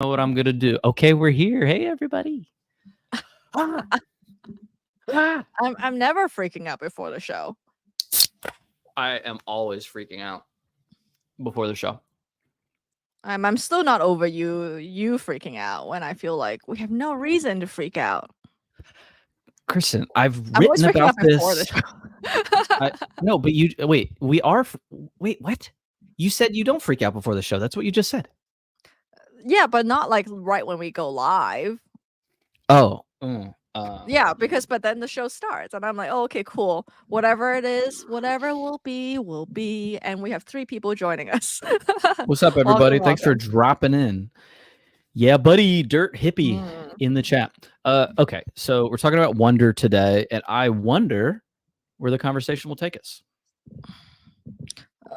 know what I'm gonna do. Okay, we're here. Hey, everybody. Ah, ah. I'm never freaking out before the show. I am always freaking out before the show. I'm still not over you freaking out when I feel like we have no reason to freak out. Kristen, I've I'm always written freaking about out before the this. show. No, but you wait. We are. Wait, what? You said you don't freak out before the show. That's what you just said. Yeah, but not like right when we go live. Oh. Yeah, because but then the show starts and I'm like, oh, okay, cool. Whatever it is, whatever will be. And we have 3 people joining us. What's up, Welcome, everybody? Thanks for welcome. dropping in. Yeah, buddy, Dirt Hippie Mm. in the chat. Okay, so we're talking about wonder today, and I wonder where the conversation will take us.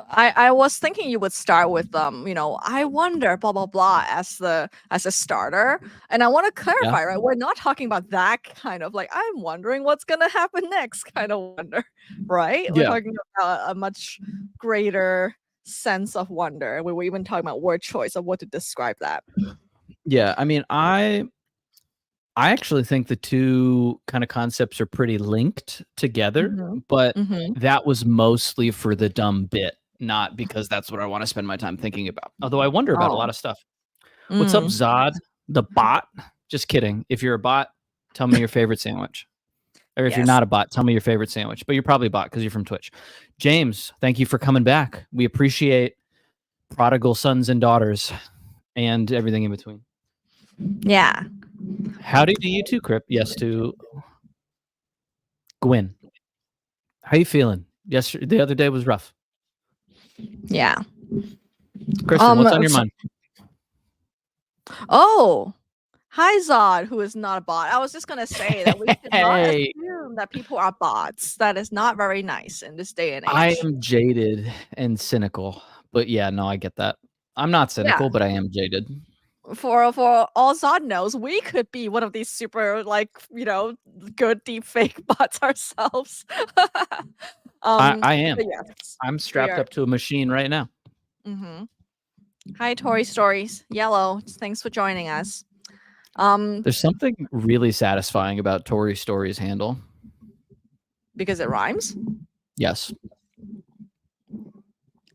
I was thinking you would start with I wonder blah blah blah as a starter, and I want to clarify, right? We're not talking about that kind of like I'm wondering what's gonna happen next kind of wonder, right? We're Yeah. talking about a much greater sense of wonder. We were even talking about word choice of what to describe that. Yeah, I mean, I actually think the two kind of concepts are pretty linked together, but that was mostly for the dumb bit, not because that's what I want to spend my time thinking about. Although I wonder about a lot of stuff. What's up, Zod? The bot? Just kidding. If you're a bot, tell me your favorite sandwich. Or if you're not a bot, tell me your favorite sandwich. But you're probably a bot because you're from Twitch. James, thank you for coming back. We appreciate prodigal sons and daughters and everything in between. Yeah. Howdy to you too, Crip. Yes, to Gwen. How you feeling? Yesterday, the other day was rough. Yeah. Kristen, what's on your mind? Oh, hi Zod, who is not a bot. I was just gonna say that we should not assume that people are bots. That is not very nice in this day and age. I am jaded and cynical, but yeah, no, I get that. I'm not cynical, but I am jaded. For all Zod knows, we could be one of these super good deep fake bots ourselves. I am. Yes, I'm strapped up to a machine right now. Hi, Tory Stories. Yellow, thanks for joining us. There's something really satisfying about Tory Stories handle. Because it rhymes? Yes.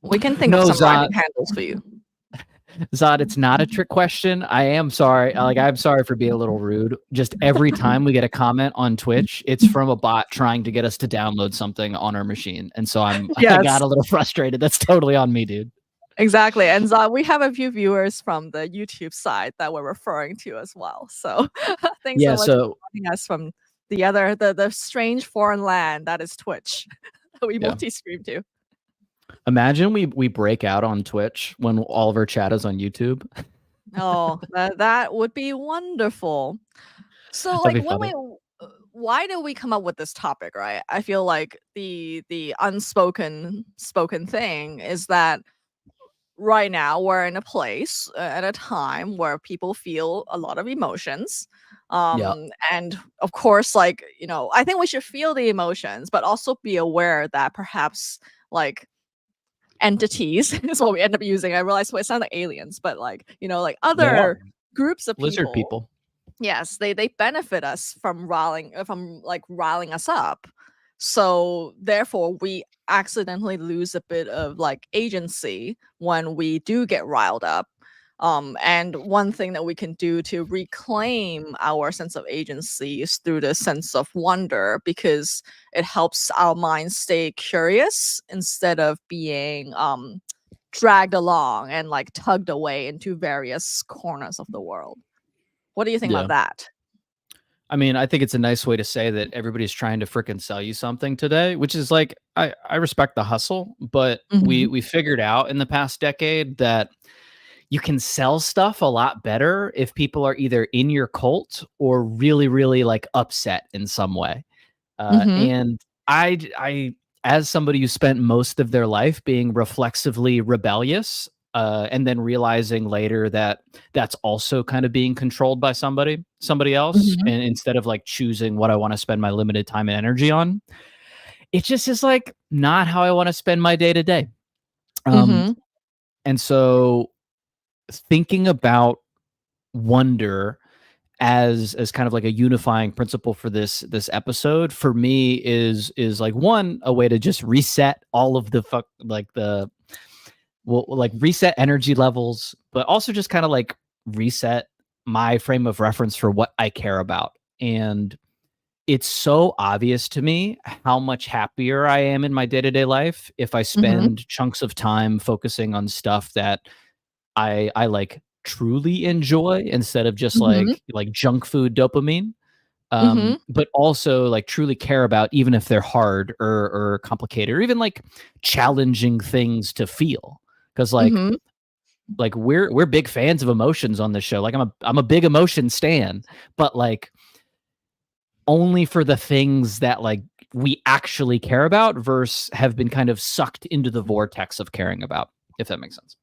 We can think of some rhyming handles for you. Zod, it's not a trick question. I am sorry. I'm sorry for being a little rude. Just every time we get a comment on Twitch, it's from a bot trying to get us to download something on our machine. And so I got a little frustrated. That's totally on me, dude. Exactly. And Zod, we have a few viewers from the YouTube side that we're referring to as well. So thanks so much for joining us from the strange foreign land that is Twitch that we multi-stream to. Imagine we break out on Twitch when all of our chat is on YouTube. Oh, that would be wonderful. So why do we come up with this topic, right? I feel like the unspoken thing is that right now we're in a place at a time where people feel a lot of emotions. And of course, I think we should feel the emotions, but also be aware that perhaps entities is what we end up using. I realize it sounds like aliens, but other groups of lizard people. Yes, they benefit us from riling us up. So therefore we accidentally lose a bit of agency when we do get riled up. And one thing that we can do to reclaim our sense of agency is through the sense of wonder, because it helps our minds stay curious instead of being dragged along and tugged away into various corners of the world. What do you think about that? I mean, I think it's a nice way to say that everybody's trying to fricking sell you something today, which is I respect the hustle, but we figured out in the past decade that you can sell stuff a lot better if people are either in your cult or really, really upset in some way. And I, as somebody who spent most of their life being reflexively rebellious, and then realizing later that that's also kind of being controlled by somebody else, and instead of choosing what I want to spend my limited time and energy on, it just is not how I want to spend my day to day. And so thinking about wonder as kind of like a unifying principle for this episode for me is like one, a way to just reset all of the like reset energy levels, but also just kind of like reset my frame of reference for what I care about. And it's so obvious to me how much happier I am in my day-to-day life if I Mhm. spend chunks of time focusing on stuff that I like truly enjoy instead of just Mhm. like junk food dopamine. Mhm. But also like truly care about even if they're hard or complicated or even like challenging things to feel. Because Mhm. like we're big fans of emotions on this show. Like I'm a big emotion stan, but like only for the things that like we actually care about versus have been kind of sucked into the vortex of caring about, if that makes sense.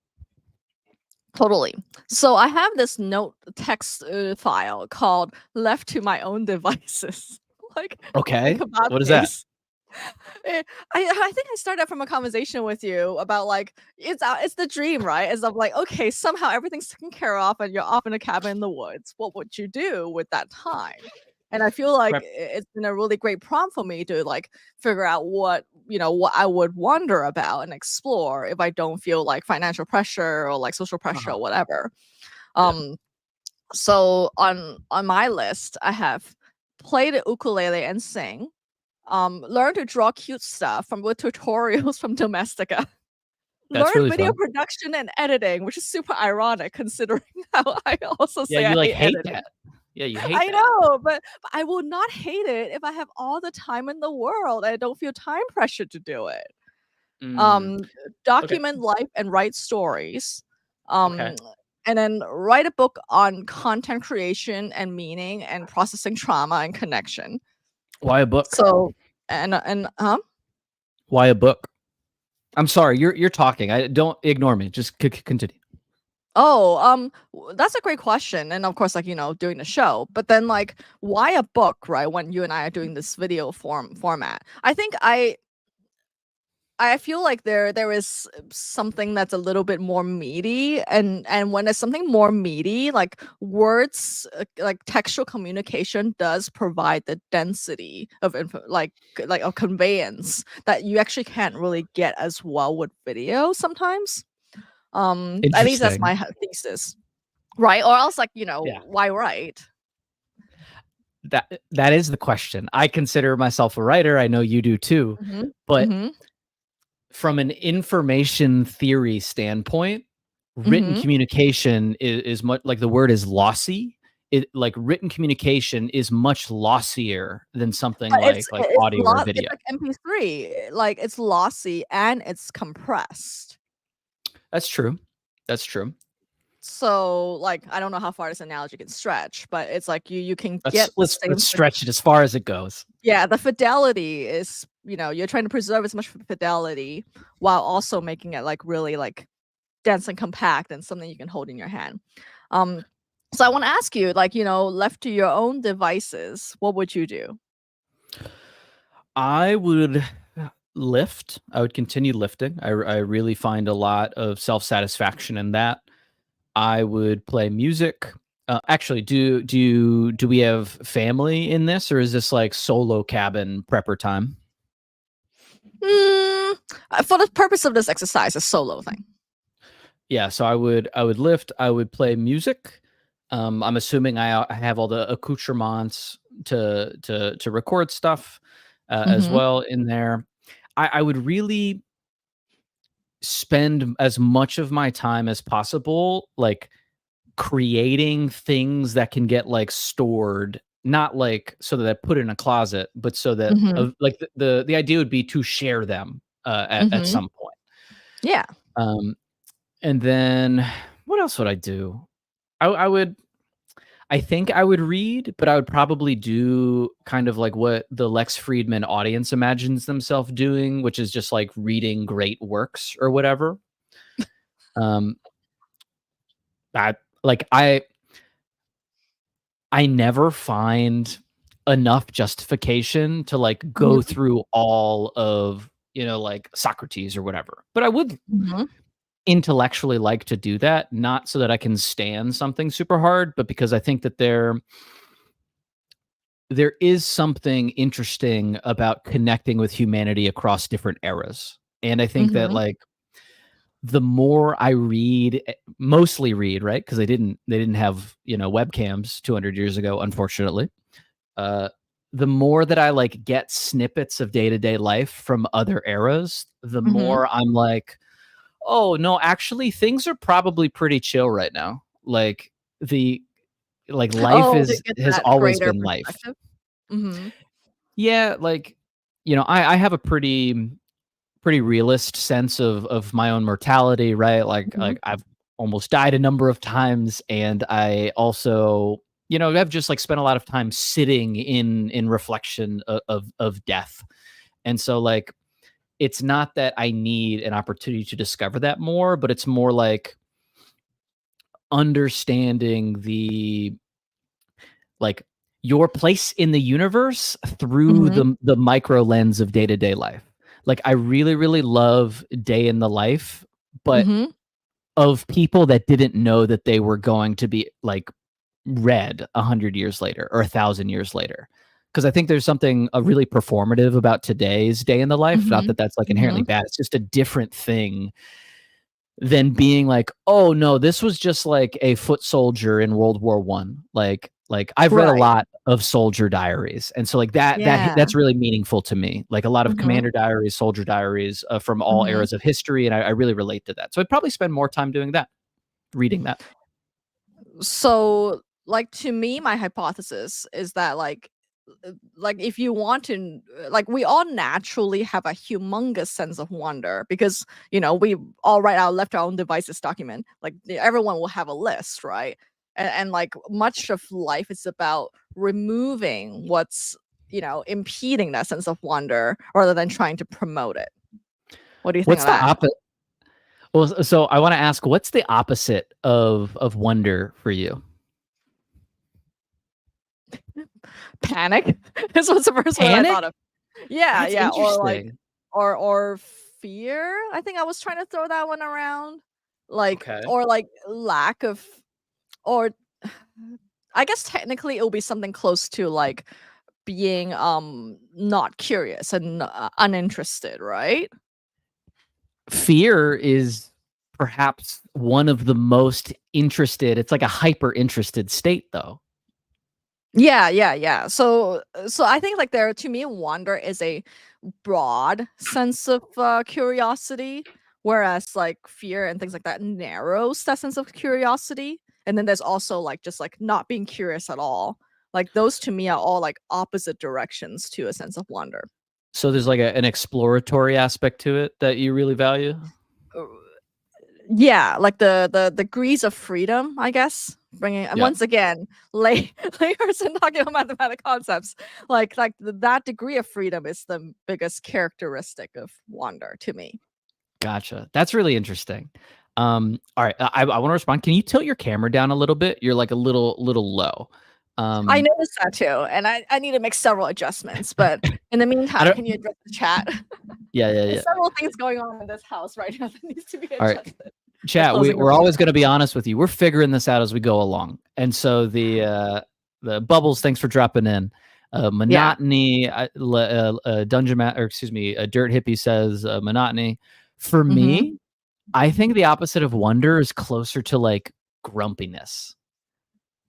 Totally. So I have this note text file called "Left to My Own Devices." Like, think Okay. about What is that? this. Eh, I think I started from a conversation with you about like it's the dream, right? It's of like, okay, somehow everything's taken care of and you're off in a cabin in the woods. What would you do with that time? And I feel like Prep. it's been a really great prompt for me to like figure out what what I would wonder about and explore if I don't feel like financial pressure or like social pressure Uh-huh. or whatever. Yeah. Um, so on my list, I have play the ukulele and sing, learn to draw cute stuff from with tutorials from Domestika. That's Learn really video fun. production and editing, which is super ironic considering how I also Yeah, say you I like hate hate editing. that. Yeah, you hate I that. know, but I will not hate it if I have all the time in the world. I don't feel time pressure to do it. Mm, Um, okay. document life and write stories. Okay. Um, and then write a book on content creation and meaning and processing trauma and connection. Why a book? So and Why a book? I'm sorry, you're talking. I don't ignore me. Just continue. Oh, that's a great question. And of course, like, doing the show. But then like, why a book, right? When you and I are doing this video format. I think I feel like there is something that's a little bit more meaty, and when it's something more meaty, like words, like textual communication does provide the density of like a conveyance that you actually can't really get as well with video sometimes. At least that's Interesting. my thesis. Right? Or else, like, Yeah. why write? That is the question. I consider myself a writer. I know you do too. Mhm. But Mhm. from an information theory standpoint, written Mhm. communication is much like the word is lossy. It like written communication is much lossier than something But like audio or it's video. like MP3, like, it's lossy and it's compressed. That's true. That's true. So, like, I don't know how far this analogy can stretch, but it's like you can Let's get the let's same let's stretch it as far as it goes. yeah, the fidelity is, you're trying to preserve as much fidelity while also making it, like, really, like, dense and compact and something you can hold in your hand. Um, so I wanna ask you, like, left to your own devices, what would you do? I would lift. I would continue lifting. I really find a lot of self-satisfaction in that. I would play music. Actually, do we have family in this, or is this like solo cabin prepper time? Mm, for the purpose of this exercise, a solo thing. Yeah, so I would lift. I would play music. I'm assuming I have all the accoutrements to record stuff as Mhm. well in there. I would really spend as much of my time as possible like creating things that can get like stored, not like so that I put it in a closet, but so that Mhm. like the idea would be to share them at Mhm. some point. Yeah. Um, and then what else would I do? I would I think I would read, but I would probably do kind of like what the Lex Friedman audience imagines themselves doing, which is just like reading great works or whatever. Um, I like I never find enough justification to like go Mhm. through all of, like Socrates or whatever. But I would Mhm. intellectually like to do that, not so that I can stand something super hard, but because I think that there is something interesting about connecting with humanity across different eras. And I think that Mhm. like the more I read, mostly read, right? Because they didn't have, webcams 200 years ago, unfortunately. Uh, the more that I like get snippets of day to day life from other eras, the Mhm. more I'm like, oh no, actually things are probably pretty chill right now. The life Oh, to is get has that always greater been life. perspective. Mhm. Yeah, I have a pretty realist sense of my own mortality, right? Mhm. Like I've almost died a number of times, and I also, I've just like spent a lot of time sitting in reflection of death. And so like it's not that I need an opportunity to discover that more, but it's more like understanding the like your place in the universe through Mhm. the micro lens of day-to-day life. Like I really, really love day in the life, but Mhm. of people that didn't know that they were going to be like read 100 years later or 1,000 years later. Because I think there's something really performative about today's day in the life. Not Mhm. that that's like inherently Mhm. bad. It's just a different thing than being like, oh no, this was just like a foot soldier in World War One. Like I've read a Right. lot of soldier diaries, and so like Yeah. that's really meaningful to me. Like a lot of Mhm. commander diaries, soldier diaries from all Mhm. eras of history, and I really relate to that. So I'd probably spend more time doing that, reading that. So, like, to me, my hypothesis is that, like, if you want to, like, we all naturally have a humongous sense of wonder because, we all write our left our own devices document. Like, everyone will have a list, right? And like, much of life is about removing what's, impeding that sense of wonder rather than trying to promote it. What do you think What's of the that? opposite? Well, so I want to ask, what's the opposite of wonder for you? Panic. This was the first one I Panic? thought of. Yeah, That's yeah, or like interesting. or fear. I think I was trying to throw that one around. Like Okay. or like lack of or I guess technically it will be something close to like being not curious and uninterested, right? Fear is perhaps one of the most interested, it's like a hyper interested state though. Yeah, yeah, yeah. So I think like there to me wonder is a broad sense of curiosity, whereas like fear and things like that narrows that sense of curiosity. And then there's also like just like not being curious at all. Like those to me are all like opposite directions to a sense of wonder. So there's like an exploratory aspect to it that you really value. Uh, Yeah, like the degrees of freedom, I guess. Bringing and Yeah. once again, layers and talking about mathematical concepts. That degree of freedom is the biggest characteristic of wonder to me. Gotcha. That's really interesting. All right. I want to respond. Can you tilt your camera down a little bit? You're like a little low. I Um, noticed that too, and I need to make several adjustments, but in the I meantime, don't. can you address the chat? Yeah, yeah, There's yeah. several things going on in this house right now that needs to be All right, adjusted. We're chat. closing the We're window. always going to be honest with you. We're figuring this out as we go along. And so the bubbles. Thanks for dropping in. Yeah. Monotony. Dungeon or excuse me. A dirt hippie says monotony. For Mhm. me, I think the opposite of wonder is closer to like grumpiness.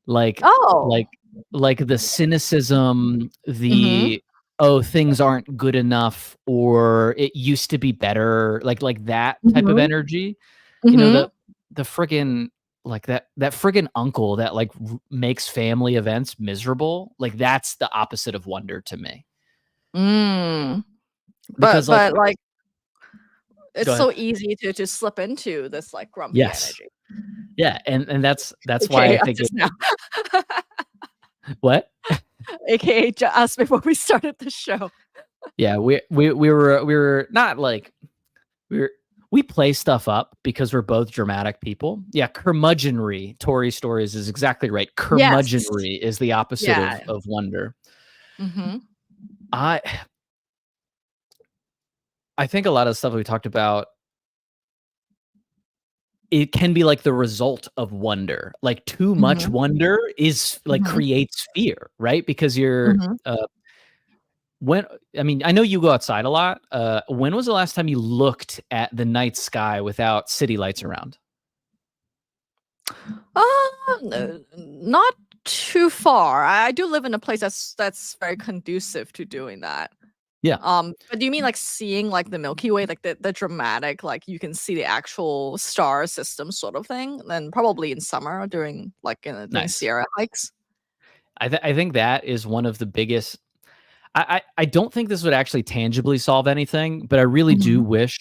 Like Oh. like like the cynicism, Mhm. the oh things aren't good enough or it used to be better, like that type of Mhm. energy. Mhm. The friggin' like that friggin' uncle that like makes family events miserable, like that's the opposite of wonder to me. Mm. Because like Like go it's ahead. so easy to slip into this like grumpy Yes. energy. Yeah, and that's why I AKA us think it just now. what? AKA us before we started the show. Yeah, we were not like we're we play stuff up because we're both dramatic people. Yeah, curmudgeonry, Tory Stories is exactly right. Yes. Curmudgeonry is the opposite Yeah. of wonder. Mhm. I I think a lot of the stuff we talked about it can be like the result of wonder. Like too much Mhm. wonder is like Mhm. creates fear, right? Because you're Mhm. when I mean, I know you go outside a lot. When was the last time you looked at the night sky without city lights around? Not too far. I do live in a place that's very conducive to doing that. Yeah, But do you mean like seeing like the Milky Way, like the dramatic, like you can see the actual star system sort of thing? Then probably in summer during doing nice. Sierra hikes. I think that is one of the biggest. I don't think this would actually tangibly solve anything, but I really do Mhm. wish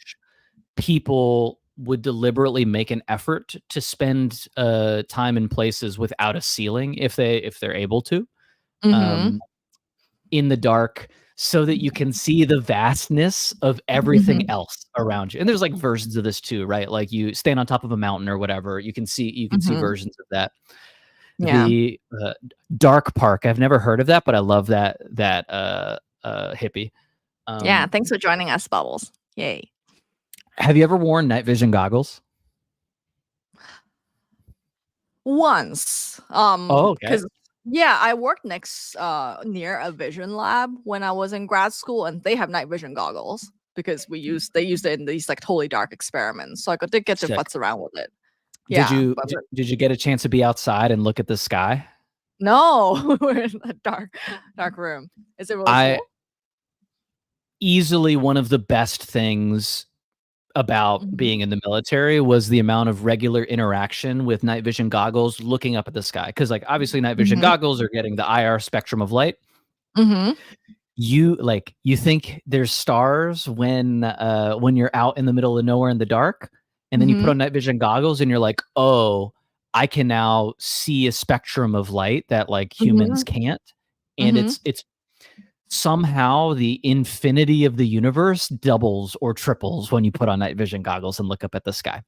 people would deliberately make an effort to spend time in places without a ceiling if they're able to. Mhm. Um, in the dark so that you can see the vastness of everything Mhm. else around you. And there's like versions of this too, right? Like you stand on top of a mountain or whatever, you can see Mhm. versions of that. Yeah. The dark park, I've never heard of that, but I love hippie. Yeah. Um, Thanks for joining us, Bubbles. Yay. have you ever worn night vision goggles? Once, Oh, okay. because yeah, I worked next near a vision lab when I was in grad school, and they have night vision goggles because they used it in these like totally dark experiments. So did get to Sick. futz around with it. Yeah, but Did you get a chance to be outside and look at the sky? no, we're in a dark room. Is it really I cool? easily one of the best things about Mhm. being in the military was the amount of regular interaction with night vision goggles looking up at the sky. Because, like, obviously, night vision Mhm. goggles are getting the IR spectrum of light. Mhm. You think there's stars when you're out in the middle of nowhere in the dark, and then you put Mhm. on night vision goggles and you're like, "Oh, I can now see a spectrum of light that, like, humans Mhm. can't." And Mhm. it's somehow the infinity of the universe doubles or triples when you put on night vision goggles and look up at the sky.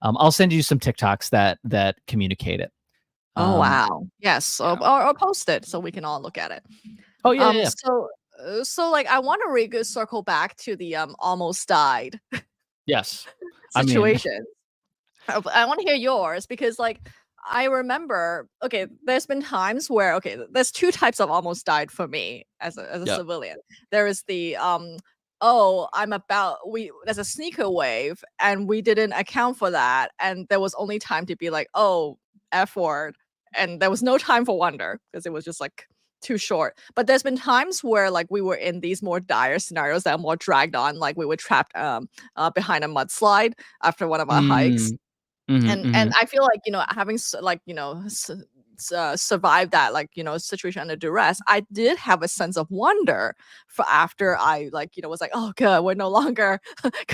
I'll send you some TikToks that communicate it. Oh Um, wow. Yes, yeah. or post it so we can all look at it. Oh yeah, yeah, yeah. So like I want to circle back to the almost died Yes. I mean, situation. I want to hear yours because like I remember okay, there's been times where okay, there's two types of almost died for me as a yeah. civilian. There is the oh, there's a sneaker wave and we didn't account for that and there was only time to be like, "Oh, F word." And there was no time for wonder because it was just like too short. But there's been times where like we were in these more dire scenarios that are more dragged on, like we were trapped behind a mudslide after one of our hikes Mm, mhm, and mhm. I feel like, having survived that, like, situation under duress, I did have a sense of wonder for after I, like, was like, "Oh, good, we're no longer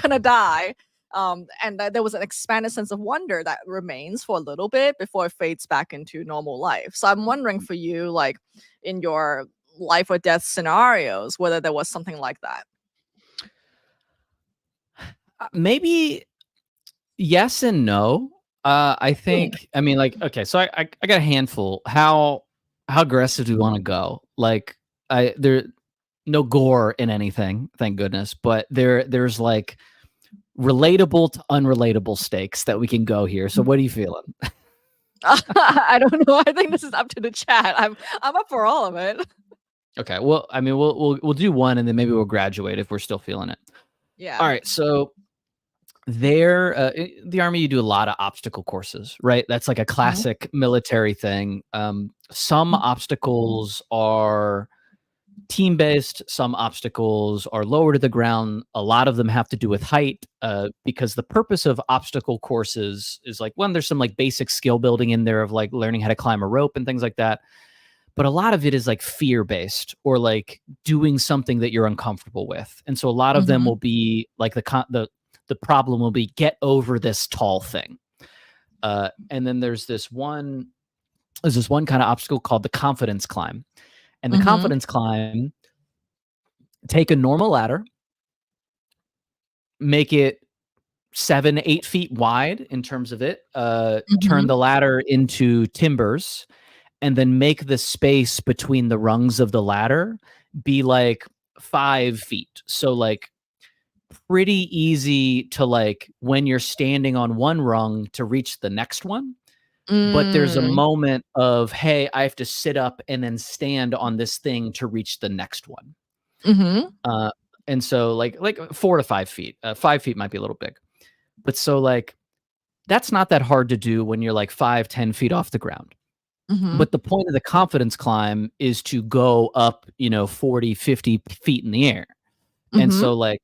gonna die." And that there was an expanded sense of wonder that remains for a little bit before it fades back into normal life. So I'm wondering for you, like, in your life or death scenarios, whether there was something like that. Maybe yes and no. I Mm. think I mean, like, okay, so I got a handful. How aggressive do we wanna go? Like, there no gore in anything, thank goodness, but there's, like, relatable to unrelatable stakes that we can go here. So what are you feeling? I don't know. I think this is up to the chat. I'm up for all of it. Okay, well, I mean, we'll do one and then maybe we'll graduate if we're still feeling it. Yeah. Alright, so the army, you do a lot of obstacle courses, right? That's like a Mhm. classic military thing. Some obstacles are team based, some obstacles are lower to the ground. A lot of them have to do with height, because the purpose of obstacle courses is like when there's some like basic skill building in there of like learning how to climb a rope and things like that. But a lot of it is like fear based or like doing something that you're uncomfortable with. And so a lot of them Mhm. will be like the problem will be get over this tall thing. And then there's this one kind of obstacle called the confidence climb. And the Mhm. confidence climb, take a normal ladder, make it 7, 8 feet wide in terms of it, turn Mhm. the ladder into timbers, and then make the space between the rungs of the ladder be like 5 feet. So like pretty easy to like when you're standing on one rung to reach the next one. But there's a Mm. moment of, hey, I have to sit up and then stand on this thing to reach the next one. Mhm. Uh, and so like 4 to 5 feet. 5 feet might be a little big. But so like that's not that hard to do when you're like 5, 10 feet off the ground. Mhm. But the point of the confidence climb is to go up, 40, 50 feet in the air. And Mhm. so like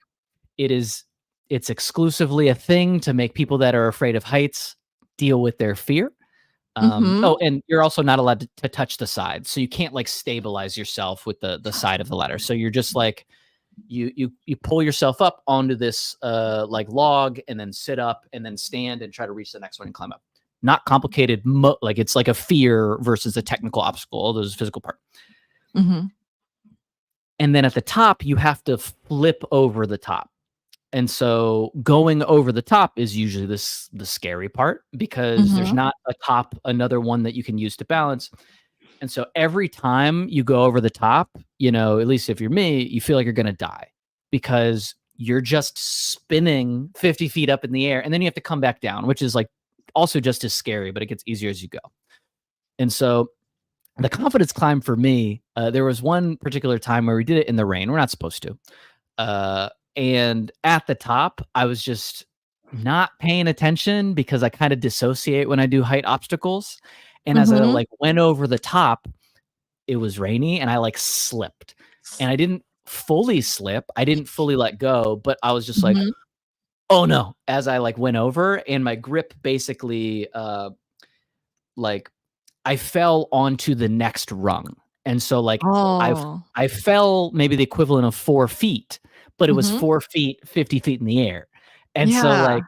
it's exclusively a thing to make people that are afraid of heights deal with their fear. Mhm. Oh, and you're also not allowed to touch the side, so you can't like stabilize yourself with the side of the ladder. So you're just like you pull yourself up onto this like log, and then sit up, and then stand and try to reach the next one and climb up. Not complicated, like it's like a fear versus a technical obstacle. All those physical part. Mhm. And then at the top, you have to flip over the top. And so going over the top is usually the scary part because there's Mhm. not a top, another one that you can use to balance. And so every time you go over the top, at least if you're me, you feel like you're going to die because you're just spinning 50 feet up in the air and then you have to come back down, which is like also just as scary, but it gets easier as you go. And so the confidence climb for me, there was one particular time where we did it in the rain. We're not supposed to. Uh, and at the top, I was just not paying attention because I kind of dissociate when I do height obstacles. And as I Mhm. like went over the top, it was rainy and I like slipped. And I didn't fully slip. I didn't fully let go, but I was just like, Mhm. "Oh no," as I like went over and my grip basically like I fell onto the next rung. And so like I've Oh. I fell maybe the equivalent of 4 feet, but it was Mhm. 4 feet, 50 feet in the air. And so Yeah. like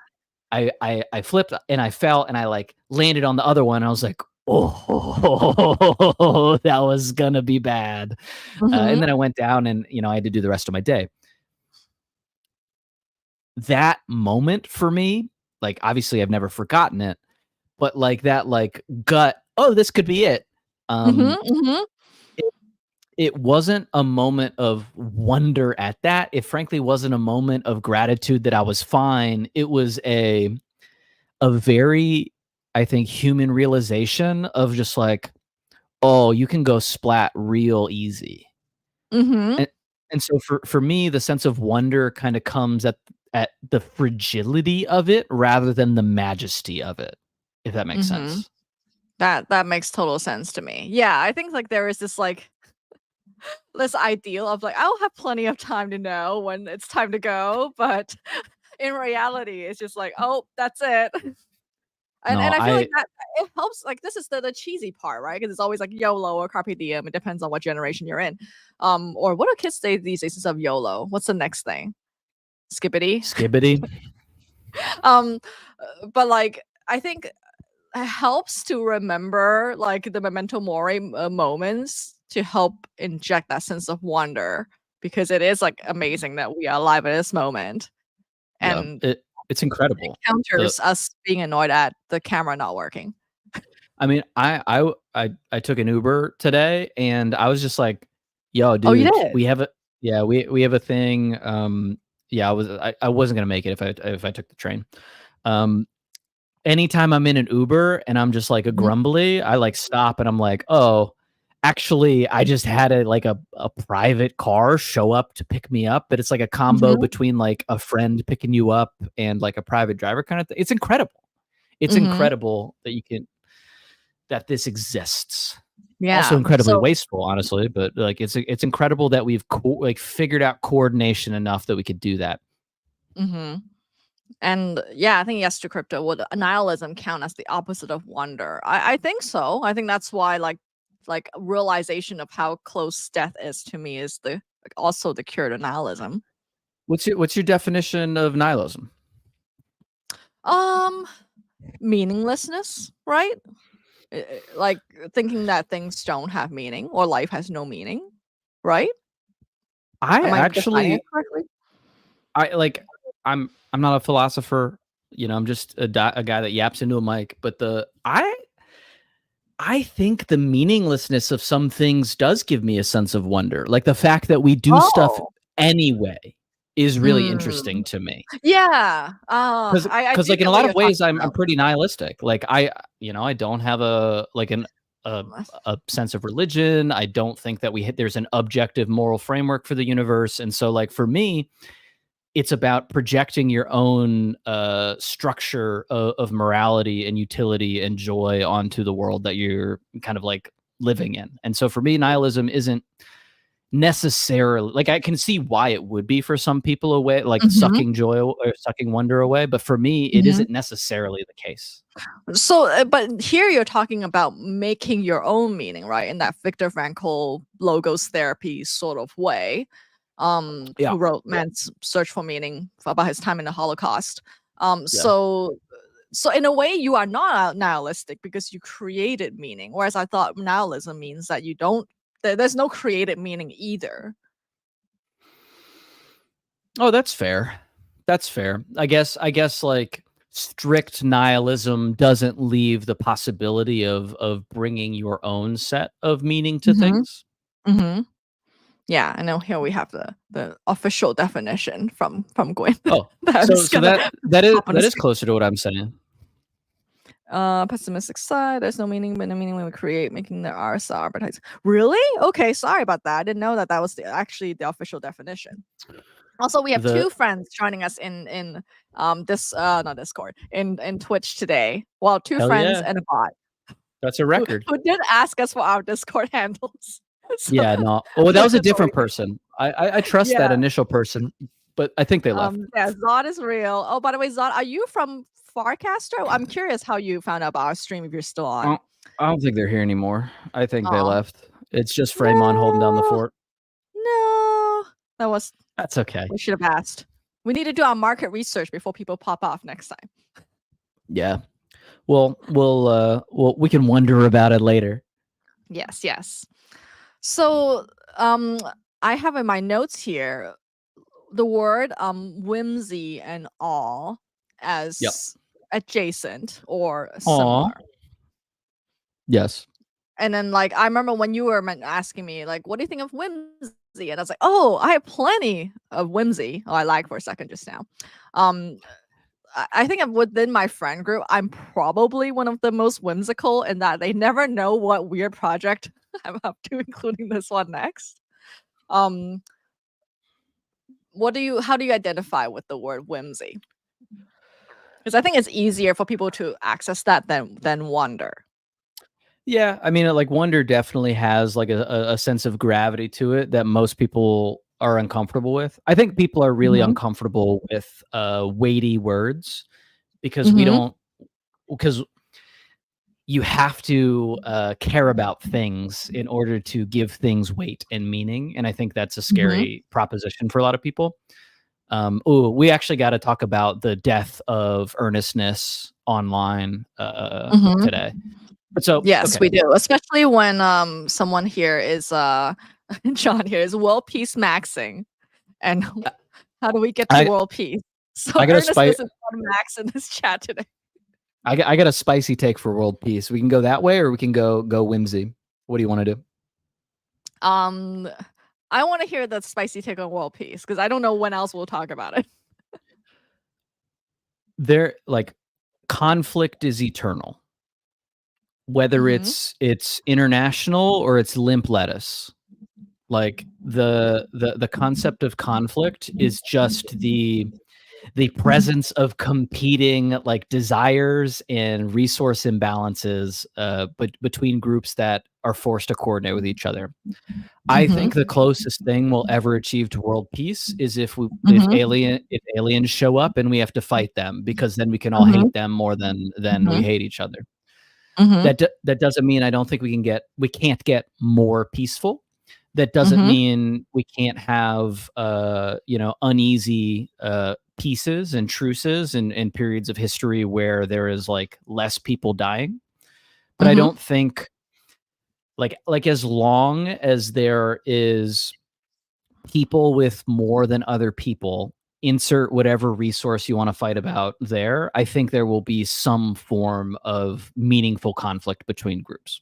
I flipped and I fell and I like landed on the other one. And I was like, "Oh, that was gonna be bad." And Mhm. then I went down and, I had to do the rest of my day. That moment for me, like, obviously I've never forgotten it, but like that like gut, "Oh, this could be it." Mhm. Um, Mhm. it it wasn't a moment of wonder at that. It frankly wasn't a moment of gratitude that I was fine. It was a very, I think, human realization of just like, "Oh, you can go splat real easy." Mhm. And and so for me, the sense of wonder kinda comes at the fragility of it rather than the majesty of it, if that makes Mhm. sense. That makes total sense to me. Yeah, I think like there is this like this ideal of like I'll have plenty of time to know when it's time to go, but in reality, it's just like, oh, that's it. No, And I feel like I that it helps. Like this is the cheesy part, right? Because it's always like YOLO or carpe diem. It depends on what generation you're in. Or what do kids say these days instead of YOLO? What's the next thing? Skippity. skibbity. um, but like I think it helps to remember like the memento mori moments to help inject that sense of wonder because it is like amazing that we are alive at this moment Yeah, and it's incredible. The counters us being annoyed at the camera not working. I mean, I took an Uber today, and I was just like, "Yo, Oh, you dude, did? we have a yeah, we have a thing." Yeah, I wasn't gonna make it if I took the train. Um, Anytime I'm in an Uber and I'm just like a Mhm, grumbly, I like stop and I'm like, "Oh, actually, I just had a private car show up to pick me up," but it's like a combo mhm, between like a friend picking you up and like a private driver kind of thing. It's incredible. It's mhm. incredible that this exists. Also Yeah, incredibly so wasteful, honestly, but like it's incredible that we've like figured out coordination enough that we could do that. mhm, and yeah, I think yes to crypto. Would nihilism count as the opposite of wonder? I think so. I think that's why like realization of how close death is to me is the like also the cure to nihilism. What's your definition of nihilism? Um, meaninglessness, right? Like thinking that things don't have meaning or life has no meaning, right? I Am I defining it actually correctly? I like I'm not a philosopher, I'm just a guy that yaps into a mic, but I think the meaninglessness of some things does give me a sense of wonder. Like the fact that we do stuff Oh. anyway. is really interesting Mm. to me. Yeah. I Because do like in get a what lot you're of ways, talking I'm about. pretty nihilistic. Like I don't have a a sense of religion. I don't think that there's an objective moral framework for the universe. And so like for me, it's about projecting your own structure of morality and utility and joy onto the world that you're kind of like living in. And so for me, nihilism isn't necessarily like I can see why it would be for some people away, like Mhm, sucking joy or sucking wonder away. But for me, it mhm. isn't necessarily the case. So, but here you're talking about making your own meaning, right? In that Viktor Frankl logos therapy sort of way, Yeah. who wrote Man's Search for Meaning about his time in the Holocaust. Yeah. So in a way, you are not nihilistic because you created meaning, whereas I thought nihilism means that you don't. There's no created meaning either. Oh, that's fair. That's fair. I guess like strict nihilism doesn't leave the possibility of bringing your own set of meaning to Mhm, things. mhm. Yeah, I know here we have the official definition from Gwyn Oh, that I'm so just so gonna that that is pop on the that is screen. closer to what I'm saying. Pessimistic side, there's no meaning, but no meaning when we create, making the R so advertise. Really? Okay, sorry about that. I didn't know that that was actually the official definition. Also, we have The two friends joining us in this not Discord in Twitch today. Well, two hell friends yeah, and a bot that's a who record. who did ask us for our Discord handles. So Yeah, no. Oh, that we're was a totally different good. person. I trust that Yeah. initial person, but I think they left. Yeah, Zod is real. Oh, by the way, Zod, are you from Farcaster? I'm curious how you found out about our stream if you're still I on. don't, I don't think they're here anymore. I think they Oh, left. It's just Fremon holding down the no, fort. no. That was That's okay. we should have asked. We need to do our market research before people pop off next time. Yeah. Well, we can wonder about it later. Yes, yes. So, um, I have in my notes here the word whimsy and awe Yep. as adjacent or Aw. similar. Yes. And then, like, I remember when you were asking me, like, what do you think of whimsy? And I was like, oh, I have plenty of whimsy. Oh, I like for a second just now. Um, I think within my friend group, I'm probably one of the most whimsical in that they never know what weird project I'm up to, including this one next. Um, how do you identify with the word whimsy? Because I think it's easier for people to access that than wonder. Yeah, I mean, like wonder definitely has like a sense of gravity to it that most people are uncomfortable with. I think people are really Mhm. uncomfortable with weighty words because we Mhm. don't because you have to care about things in order to give things weight and meaning, and I think that's a Mhm. scary proposition for a lot of people. Oh, we actually got to talk about the death of earnestness online Mhm. today. But so, Yes, okay, we do, especially when someone here is John here is world peace maxing, and I how do we get to I world peace? So I got a earnestness is on max in this chat today. I got a spicy take for world peace. We can go that way, or we can go whimsy. What do you want to do? Um, I want to hear the spicy take on world peace because I don't know when else we'll talk about it. There, like, conflict is eternal, whether Mhm. it's international or it's limp lettuce. Like the concept of conflict is just the presence of competing like desires and resource imbalances but between groups that are forced to coordinate with each other. I Mhm. think the closest thing we'll ever achieve to world peace is Mhm. if aliens show up and we have to fight them because then we can all Mhm. hate them more than we Mhm. hate each other. Mhm. That doesn't mean I don't think we can't get more peaceful. That doesn't Mhm. mean we can't have uneasy pieces and truces and periods of history where there is like less people dying. But I Mhm. don't think like as long as there is people with more than other people, insert whatever resource you want to fight about there, I think there will be some form of meaningful conflict between groups.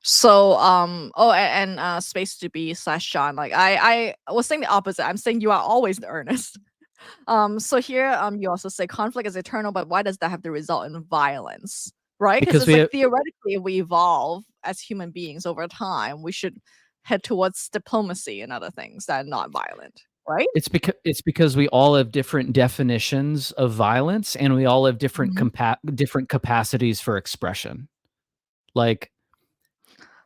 So, oh, space to be slash John. Like I was saying the opposite. I'm saying you are always the earnest. So here, you also say conflict is eternal, but why does that have to result in violence? Right? Because Because it's we like have, theoretically, if we evolve as human beings over time, we should head towards diplomacy and other things that are not violent, right? it's because we all have different definitions of violence, and we all have Mhm. different capacities for expression. Like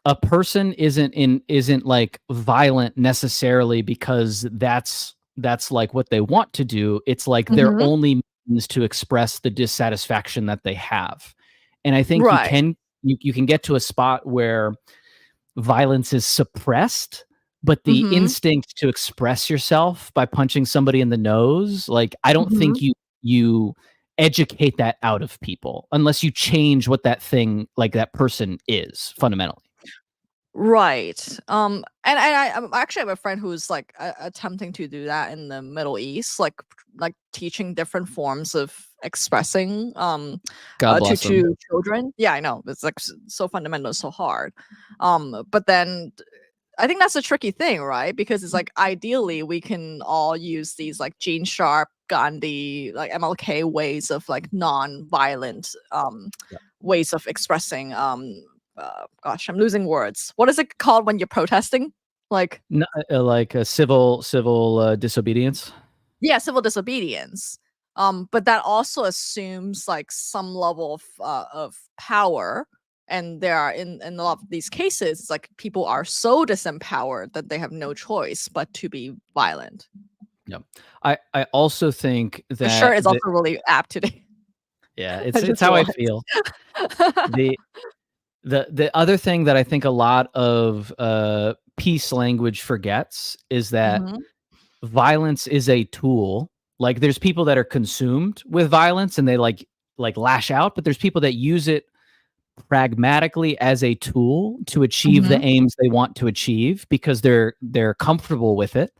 a person isn't like violent necessarily because that's like what they want to do. It's like their Mhm. only means to express the dissatisfaction that they have. And I think Right. you can get to a spot where violence is suppressed, but the Mhm. instinct to express yourself by punching somebody in the nose, like I don't think Mhm. you educate that out of people unless you change what that thing, like that person is fundamentally. Right. Actually have a friend who's like attempting to do that in the Middle East, like teaching different forms of expressing God bless them. to children. Yeah, I know. It's like so fundamental, so hard. But then I think that's a tricky thing, right? Because it's like ideally we can all use these like Gene Sharp, Gandhi, like MLK ways of like non-violent ways of expressing gosh, I'm losing words. What is it called when you're protesting? Like Like a civil disobedience. yeah, civil disobedience. But that also assumes like some level of power. And there are in a lot of these cases, it's like people are so disempowered that they have no choice but to be violent. Yeah. I also think For sure, that it's also really apt today. yeah, I it's just how I realized. feel. The the other thing that I think a lot of peace language forgets is that Mhm, violence is a tool. Like there's people that are consumed with violence and they like lash out, but there's people that use it pragmatically as a tool to achieve the mhm, aims they want to achieve because they're comfortable with it.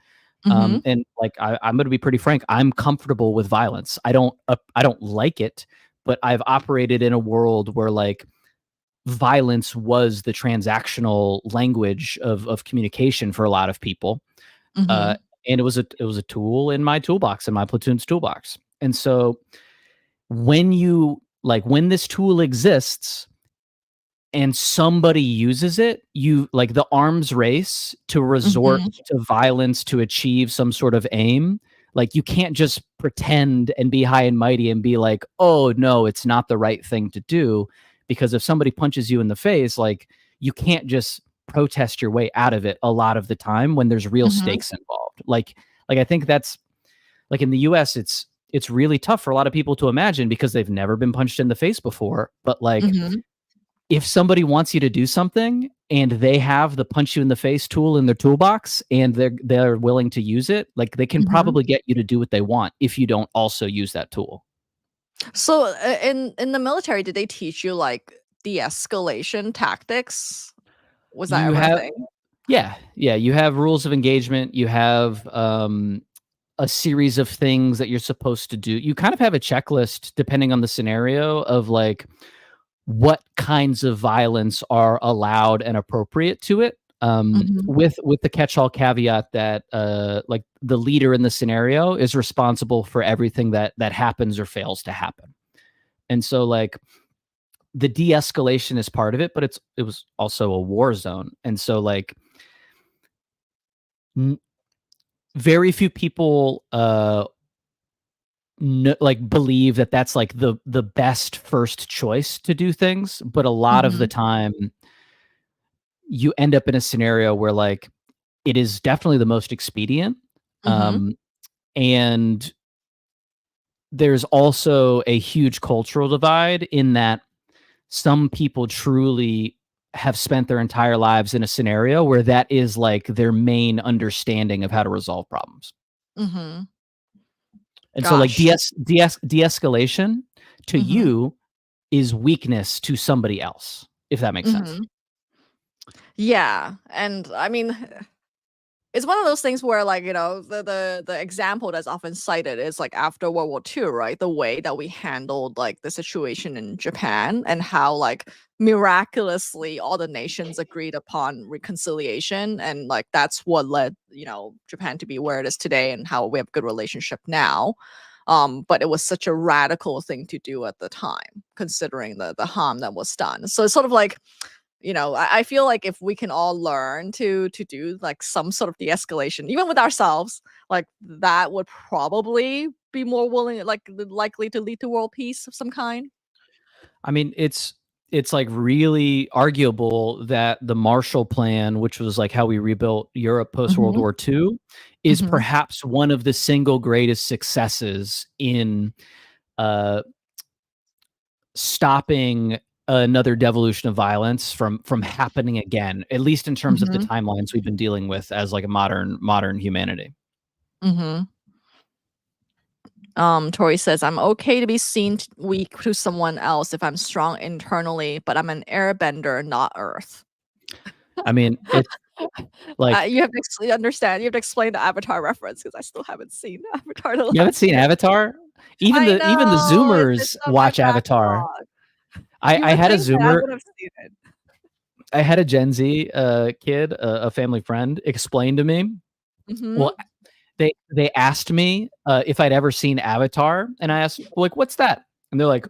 mhm, And like I'm going to be pretty frank, I'm comfortable with violence. I don't like it, but I've operated in a world where like violence was the transactional language of communication for a lot of people. Uh, mhm, and it was a tool in my toolbox, in my platoon's toolbox. And so when you like when this tool exists and somebody uses it, you like the arms race to resort mhm, to violence to achieve some sort of aim. Like you can't just pretend and be high and mighty and be like, "Oh no, it's not the right thing to do." Because if somebody punches you in the face, like you can't just protest your way out of it a lot of the time when there's real mhm, stakes involved. Like I think that's like in the US it's really tough for a lot of people to imagine because they've never been punched in the face before, but like mhm, if somebody wants you to do something and they have the punch you in the face tool in their toolbox and they're willing to use it, like they can mhm. probably get you to do what they want if you don't also use that tool. So, in the military, did they teach you like de-escalation tactics? Was that You ever a have thing? yeah, you have rules of engagement, you have a series of things that you're supposed to do. You kind of have a checklist depending on the scenario of like what kinds of violence are allowed and appropriate to it. Mhm, With the catch-all caveat that like the leader in the scenario is responsible for everything that happens or fails to happen. And so like the de-escalation is part of it, but it was also a war zone. And so like n- very few people like believe that that's like the best first choice to do things, but a lot of the mhm, time you end up in a scenario where like it is definitely the most expedient. mhm, Um, and there's also a huge cultural divide in that some people truly have spent their entire lives in a scenario where that is like their main understanding of how to resolve problems. mhm. And so like Gosh. de-escalation to Mhm, you is weakness to somebody else, if that makes sense. mhm. Yeah, and I mean, it's one of those things where, like, the example that's often cited is like after World War II, right? The way that we handled like the situation in Japan, and how like miraculously all the nations agreed upon reconciliation, and like that's what led Japan to be where it is today, and how we have a good relationship now. But it was such a radical thing to do at the time, considering the harm that was done. So it's sort of like, I feel like if we can all learn to do like some sort of de-escalation, even with ourselves, like that would probably be more willing, like likely to lead to world peace of some kind. I mean, it's like really arguable that the Marshall Plan, which was like how we rebuilt Europe post World Hmm. War II, is Hmm. perhaps one of the single greatest successes in uh, stopping another devolution of violence from happening again, at least in terms of the Hmm. timelines we've been dealing with as like a modern humanity. Hmm. Tori says, I'm okay to be seen weak to someone else if I'm strong internally, but I'm an airbender, not Earth. I mean, it's like You have to understand. You have to explain the Avatar reference because I still haven't seen Avatar: The you haven't Last seen Airbender. Avatar? I Even the know it's Zoomers on my watch Avatar. backlog. You I would had a think that I Zoomer. would have seen it. I had a Gen Z kid, a family friend, explain to me. Mhm. Well, they asked me if I'd ever seen Avatar, and I asked, like, "What's that?" And they're like,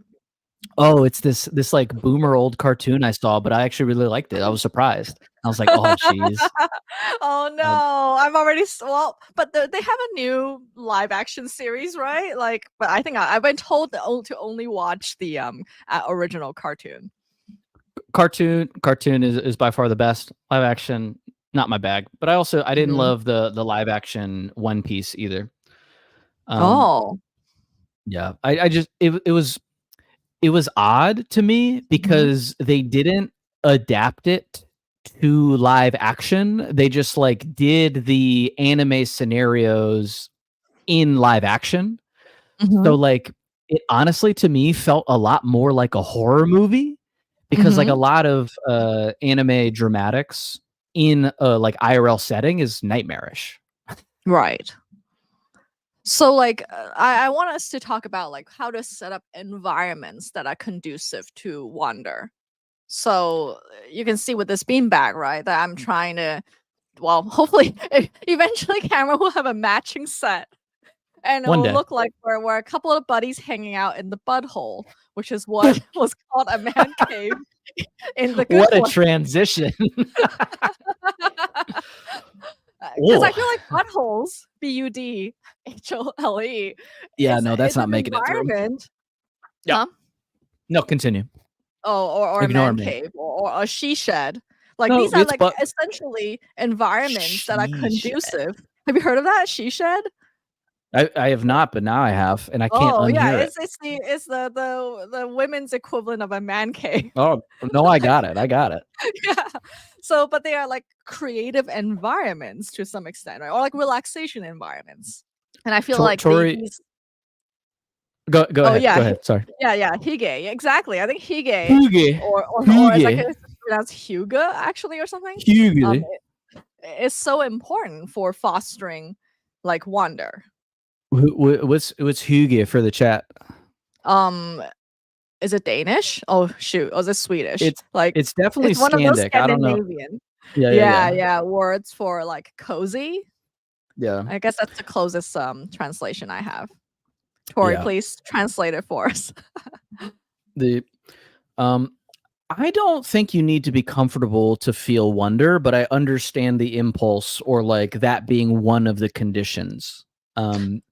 "Oh, it's this like boomer old cartoon I saw, but I actually really liked it. I was surprised." I was like, "Oh, jeez." Oh Uh, no, I'm already well, but they have a new live action series, right? Like, but I think I've been told to only watch the original cartoon. cartoon is by far the best. Live action, not my bag. But I didn't Mhm. love the live action One Piece either. Um, Oh. yeah, I just it was odd to me Mhm. because they didn't adapt it to live action. They just like did the anime scenarios in live action. So Mhm. like it honestly to me felt a lot more like a horror movie because like a Mhm. lot of anime dramatics in a like IRL setting is nightmarish. Right. So, like, I want us to talk about like how to set up environments that are conducive to wonder. So you can see with this beanbag, right? That I'm trying to. Well, hopefully, eventually, Cameron will have a matching set, and it One will day. look like we're a couple of buddies hanging out in the butthole, which is what was called a man cave in The Good What a Place. transition. Because I Oh, feel like buttholes, Budhole, yeah, is no, that's not an making it through. environment, Yeah. huh? No, continue. Oh, or a Ignore man me. cave, or a she shed. Like No, these are it's like but essentially environments that are sheesh. conducive. Have you heard of that? She shed? I have not, but now I have, and I can't Oh yeah, unhear it. it's the women's equivalent of a man cave. Oh, no, I got it. I got it. Yeah. So, but they are like creative environments to some extent, right? Or like relaxation environments. And I feel like Tori, these. go Oh ahead. yeah, Go ahead. Sorry. yeah, hige, exactly. I think hige, Huge. or is like Huge. it's pronounced huga actually or something. Um, Huge. is so important for fostering like wonder. What's Huge for the chat? Um, is it Danish? Oh shoot, or is it Swedish? It's Like it's definitely it's one of those Scandic. I don't know. Scandinavian. Yeah, Yeah. yeah, words for like cozy. Yeah. I guess that's the closest translation I have. Tori, Yeah. please translate it for us. The um I don't think you need to be comfortable to feel wonder, but I understand the impulse or like that being one of the conditions. Um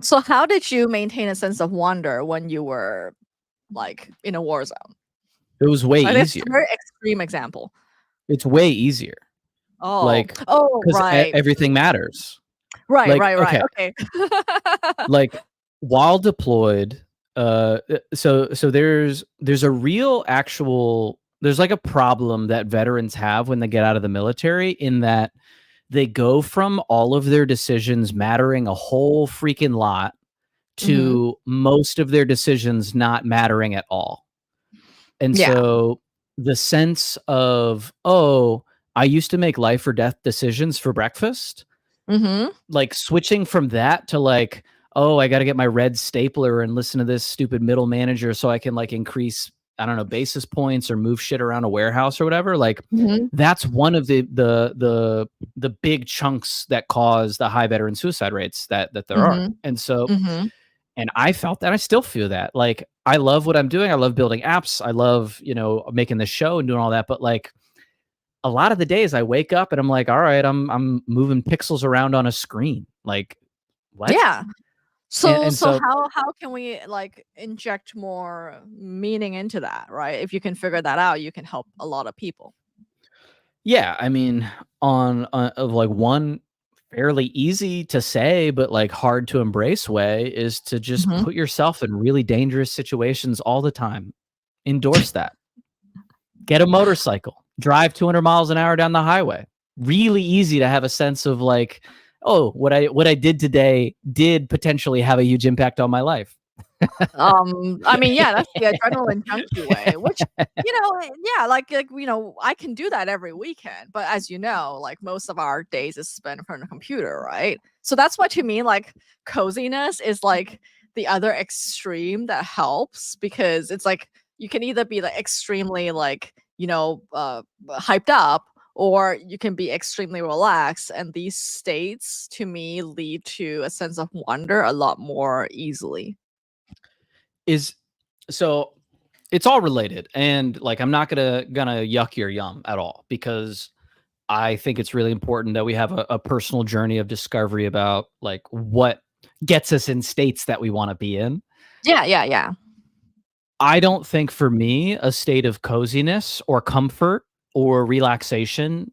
So how did you maintain a sense of wonder when you were like in a war zone? it was way Like this is a easier. very extreme example. It's way easier. Oh, Like oh, 'cause right, everything matters. right, Like, right, right. okay, Okay. like while deployed, so there's a real actual there's like a problem that veterans have when they get out of the military in that they go from all of their decisions mattering a whole freaking lot Hmm. to most of their decisions not mattering at all. And Yeah. so the sense of, oh, I used to make life or death decisions for breakfast. Mm-hmm. Like switching from that to like, oh, I got to get my red stapler and listen to this stupid middle manager so I can like increase, I don't know, basis points or move shit around a warehouse or whatever. Like Mm-hmm. that's one of the big chunks that cause the high veteran suicide rates that there are. Mm-hmm. And so, Mm-hmm. and I felt that, I still feel that. Like I love what I'm doing. I love building apps. I love, you know, making the show and doing all that. But like a lot of the days I wake up and I'm like, all right, I'm moving pixels around on a screen. Like what? Yeah. So And so how can we like inject more meaning into that, right? If you can figure that out, you can help a lot of people. yeah, I mean, on of like one fairly easy to say but like hard to embrace way is to just Mhm. put yourself in really dangerous situations all the time. Endorse that. Get a motorcycle. Drive 200 miles an hour down the highway. Really easy to have a sense of like, oh, what I did today did potentially have a huge impact on my life. I mean, yeah, that's the adrenaline junkie way, which, yeah, like, I can do that every weekend, but as you know, like most of our days is spent in front of a computer, right? So that's what you mean, like coziness is like the other extreme that helps because it's like you can either be like extremely like, hyped up or you can be extremely relaxed and these states to me lead to a sense of wonder a lot more easily. Is so it's all related, and like I'm not gonna yuck your yum at all because I think it's really important that we have a personal journey of discovery about like what gets us in states that we want to be in. Yeah, yeah, yeah. I don't think for me a state of coziness or comfort or relaxation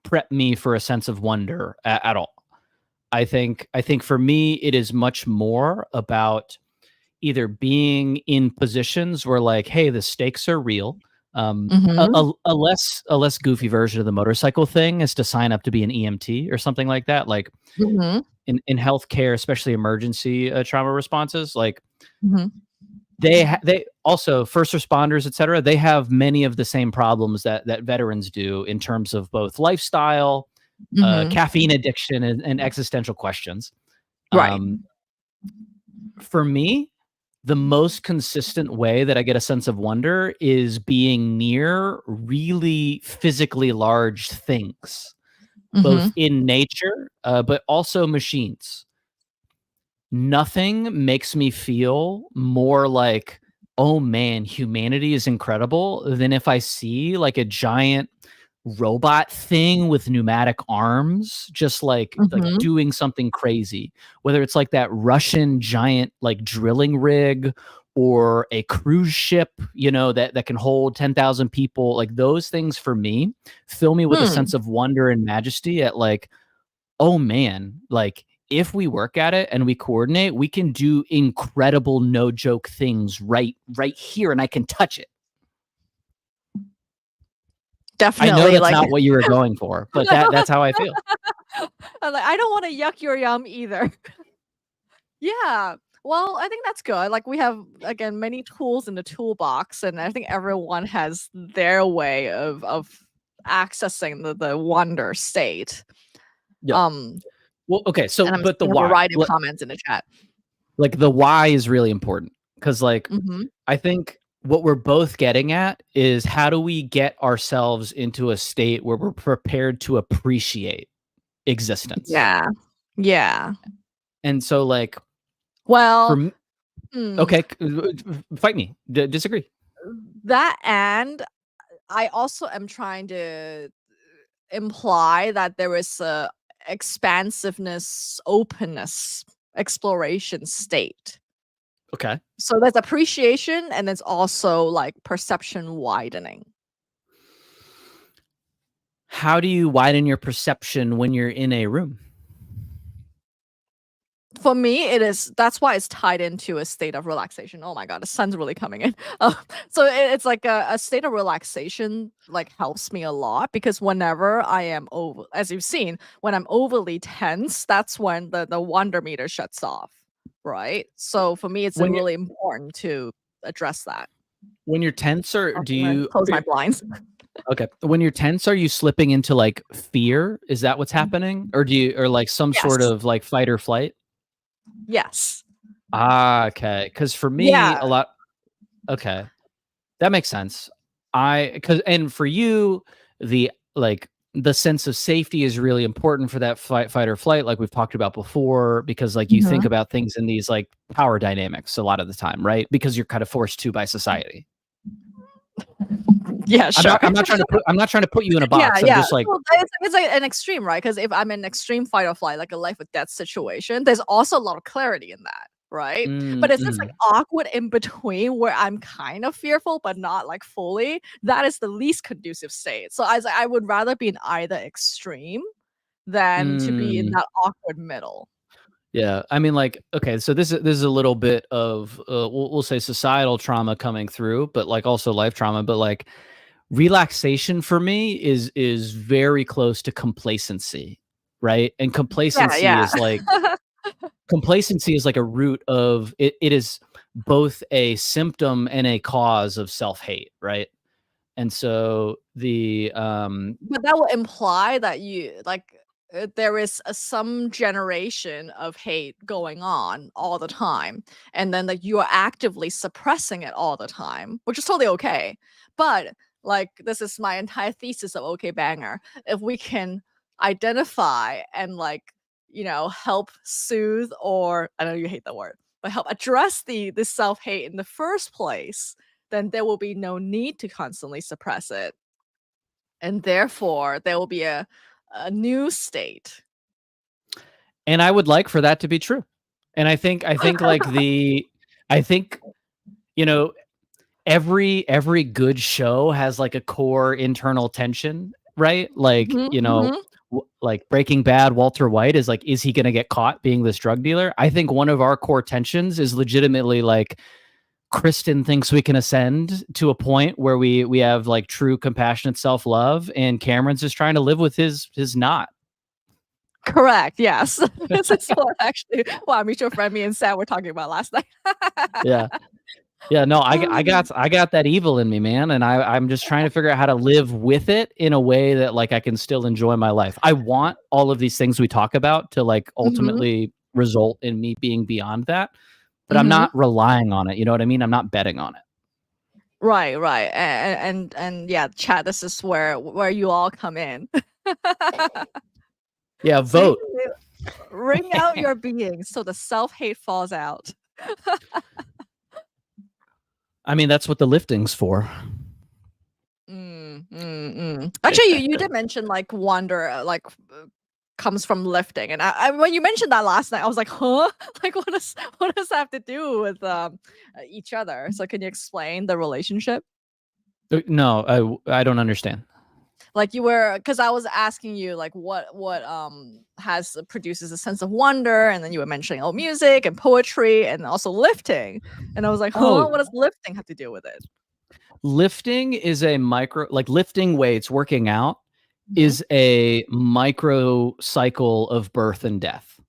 prep me for a sense of wonder at all. I think for me it is much more about either being in positions where like, hey, the stakes are real. Mhm. A less goofy version of the motorcycle thing is to sign up to be an EMT or something like that. Like Mhm. in healthcare, especially emergency trauma responses, like Mhm. they also first responders, etc. They have many of the same problems that veterans do in terms of both lifestyle, Mhm. caffeine addiction, and existential questions. Right. Um, for me, the most consistent way that I get a sense of wonder is being near really physically large things, both Mhm. in nature, but also machines. Nothing makes me feel more like, oh man, humanity is incredible than if I see like a giant robot thing with pneumatic arms just like Mhm. doing something crazy, whether it's like that Russian giant like drilling rig or a cruise ship, you know, that can hold 10,000 people. Like those things for me fill me with a Hmm. sense of wonder and majesty at like, oh man, like if we work at it and we coordinate, we can do incredible no joke things right here and I can touch it. I know Definitely, that's like not what you were going for, but that's how I feel. I'm like, I don't wanna yuck your yum either. Yeah. Well, I think that's good. Like we have again many tools in the toolbox, and I think everyone has their way of accessing the wonder state. Yep. Um, Well, okay, so and I'm but the seeing a why, variety of comments in the chat. like the why is really important because like Mhm. I think what we're both getting at is how do we get ourselves into a state where we're prepared to appreciate existence. Yeah. Yeah. And so like for Well, me, hmm, okay, fight me, disagree. that and I also am trying to imply that there is a expansiveness, openness, exploration state. Okay. So there's appreciation and there's also like perception widening. How do you widen your perception when you're in a room? For me, it is that's why it's tied into a state of relaxation. Oh my god, the sun's really coming in. So it's like a state of relaxation like helps me a lot because whenever I am over, as you've seen, when I'm overly tense, that's when the wonder meter shuts off, right? So for me, it's When you're really important to address that. when you're tense or I'm do gonna you close my blinds. Okay. When you're tense, are you slipping into like fear? Is that what's happening? Or or like some sort Yes. of like fight or flight? Yes. Ah, okay. Because for me, Yeah. a lot. Okay, that makes sense. Because and for you, the like the sense of safety is really important for that fight or flight, like we've talked about before, because like you think Mhm. about things in these like power dynamics a lot of the time, right? Because you're kind of forced to by society. Yeah, sure. I'm not trying to put you in a Yeah, box. I'm yeah. just like, Well, it's like an extreme, right? Because if I'm in extreme fight or flight, like a life or death situation, there's also a lot of clarity in that, right? But it's just like mm. awkward in between where I'm kind of fearful, but not like fully. That is the least conducive state. So I would rather be in either extreme than to be in Mm. that awkward middle. Yeah, I mean, like, okay, so this is a little bit of we'll say societal trauma coming through, but like also life trauma. But like relaxation for me is very close to complacency, right? And Yeah, yeah. complacency is like a root of it. It is both a symptom and a cause of self hate, right? And so the But that would imply that you like there is some generation of hate going on all the time, and then like you are actively suppressing it all the time, which is totally okay. But like this is my entire thesis of OK Banger. If we can identify and like help soothe, or I know you hate the word, but help address the self hate in the first place, then there will be no need to constantly suppress it, and therefore there will be a new state. and I would like for that to be true. And I think like I think you know every good show has like a core internal tension, right? Like, Mhm, mhm. like Breaking Bad, Walter White is like, is he going to get caught being this drug dealer? I think one of our core tensions is legitimately like Kristen thinks we can ascend to a point where we have like true compassionate self-love, and Cameron's just trying to live with his not. Correct, yes. This is what actually our mutual friend, me and Sam were talking about last night. Yeah. Yeah, no, Um, I got that evil in me, man, and I'm just trying to figure out how to live with it in a way that like I can still enjoy my life. I want all of these things we talk about to like mhm, ultimately result in me being beyond that, but I'm mhm. not relying on it. You know what I mean? I'm not betting on it. Right, right, and yeah, chat, this is where you all come in. Yeah, See? vote. Ring out your being so the self-hate falls out. I mean, that's what the lifting's for. Actually, you did mention like wonder, comes from lifting, and I when you mentioned that last night, I was like, huh? Like, what does that have to do with each other? So, can you explain the relationship? No, I don't understand. Like you were, because I was asking you like what has produces a sense of wonder, and then you were mentioning oh music and poetry and also lifting, and I was like, huh? Oh, What does lifting have to do with it? lifting is a micro, like lifting weights, working out Mhm. is a micro cycle of birth and death.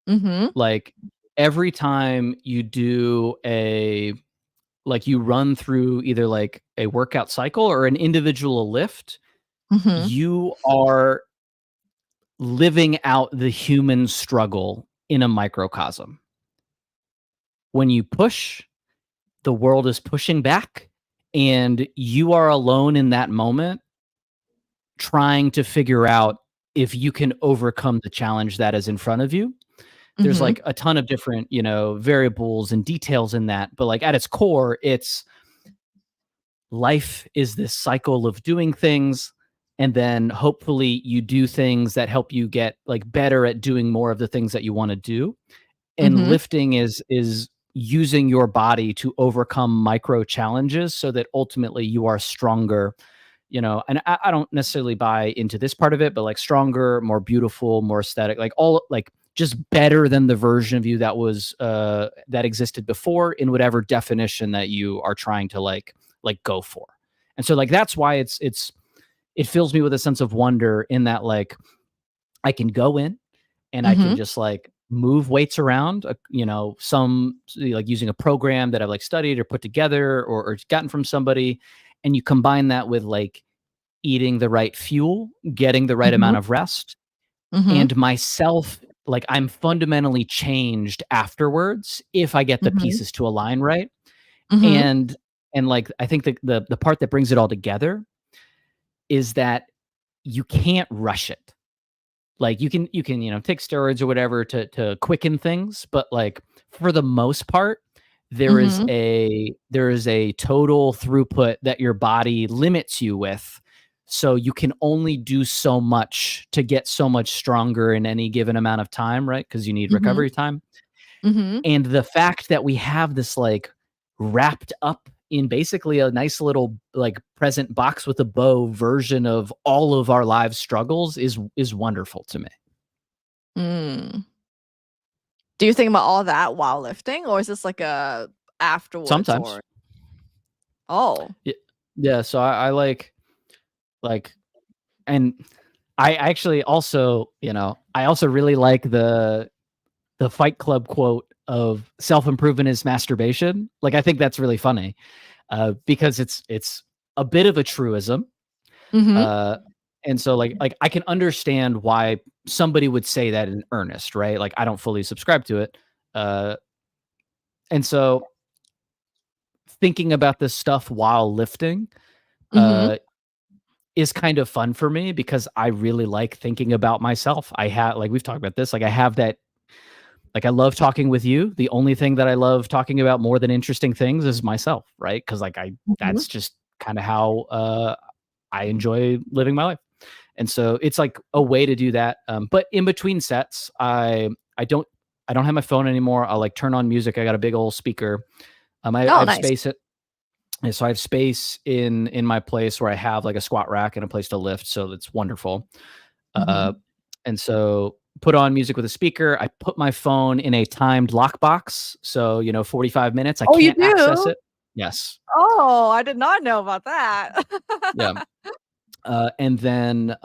Mhm. Like every time you do you run through either like a workout cycle or an individual lift, Mhm. you are living out the human struggle in a microcosm. When you push, the world is pushing back, and you are alone in that moment trying to figure out if you can overcome the challenge that is in front of you. There's Mhm. like a ton of different, variables and details in that, but like at its core, it's life is this cycle of doing things, and then hopefully you do things that help you get like better at doing more of the things that you want to do. And Mhm. lifting is using your body to overcome micro challenges so that ultimately you are stronger. And I don't necessarily buy into this part of it, but like stronger, more beautiful, more aesthetic, like all like just better than the version of you that existed before in whatever definition that you are trying to like go for. And so like that's why it fills me with a sense of wonder in that like I can go in and I can Mhm. just like move weights around, some like using a program that I've like studied or put together or gotten from somebody. And you combine that with like eating the right fuel, getting the right Mhm. amount of rest, Mhm. and myself, like, I'm fundamentally changed afterwards if I get the Mhm. pieces to align right. Mhm. And like, I think the part that brings it all together is that you can't rush it. Like, you can, take steroids or whatever to quicken things, but, like, for the most part, Mhm. there is a total throughput that your body limits you with, so you can only do so much to get so much stronger in any given amount of time, right? Because you need Mhm. recovery time. Mhm. And the fact that we have this, like, wrapped up in basically a nice little, like, present box with a bow version of all of our lives struggles is wonderful to me. Mm. Do you think about all that while lifting, or is this like a afterwards Sometimes. or oh. Y yeah, so I like and I actually also, I also really like the Fight Club quote of "Self-improvement is masturbation." Like, I think that's really funny, because it's a bit of a truism. Mhm. Uh, and so, like, I can understand why somebody would say that in earnest, right? Like, I don't fully subscribe to it. Uh, and so thinking about this stuff while lifting, Mhm. uh, is kind of fun for me because I really like thinking about myself. I have, like, we've talked about this, like, I have that, like, I love talking with you. The only thing that I love talking about more than interesting things is myself, right? Because, like, Mhm. that's just kind of how I enjoy living my life. And so it's like a way to do that. But in between sets, I don't I don't have my phone anymore. I'll, like, turn on music. I got a big old speaker. I Oh, have nice. space. And so I have space in my place where I have, like, a squat rack and a place to lift, so that's wonderful. Uh, Mhm. and so put on music with a speaker. I put my phone in a timed lockbox, so, 45 minutes, I Oh, you can't access do? it. Yes. Oh, I did not know about that. Yeah. And then,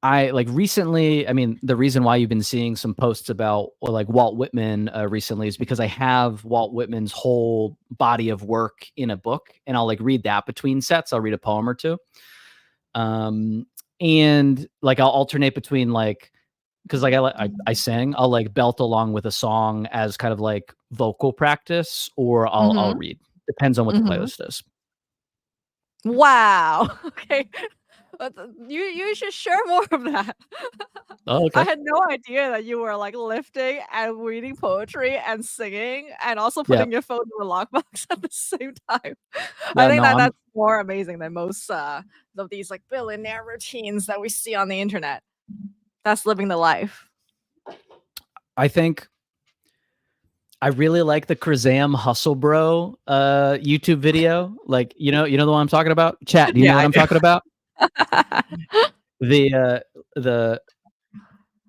I like recently, I mean, the reason why you've been seeing some posts about, well, like, Walt Whitman recently is because I have Walt Whitman's whole body of work in a book, and I'll, like, read that between sets. I'll read a poem or two. Um, and, like, I'll alternate between, like, because, like, I sing, I'll, like, belt along with a song as kind of like vocal practice, or I'll Mhm. read. Depends on what the Mhm. playlist is. Wow. Okay. You should share more of that. Oh, I okay. had no idea that you were, like, lifting and reading poetry and singing and also Yeah. putting your phone in a lockbox at the same time. I Yeah, think no, that I'm that's more amazing than most, of these, like, billionaire routines that we see on the internet. That's living the life. I think I really like the Krazam Hustle Bro, YouTube video. Like, the one I'm talking about? Chat, do you know Yeah, what I I'm do. talking about? The, the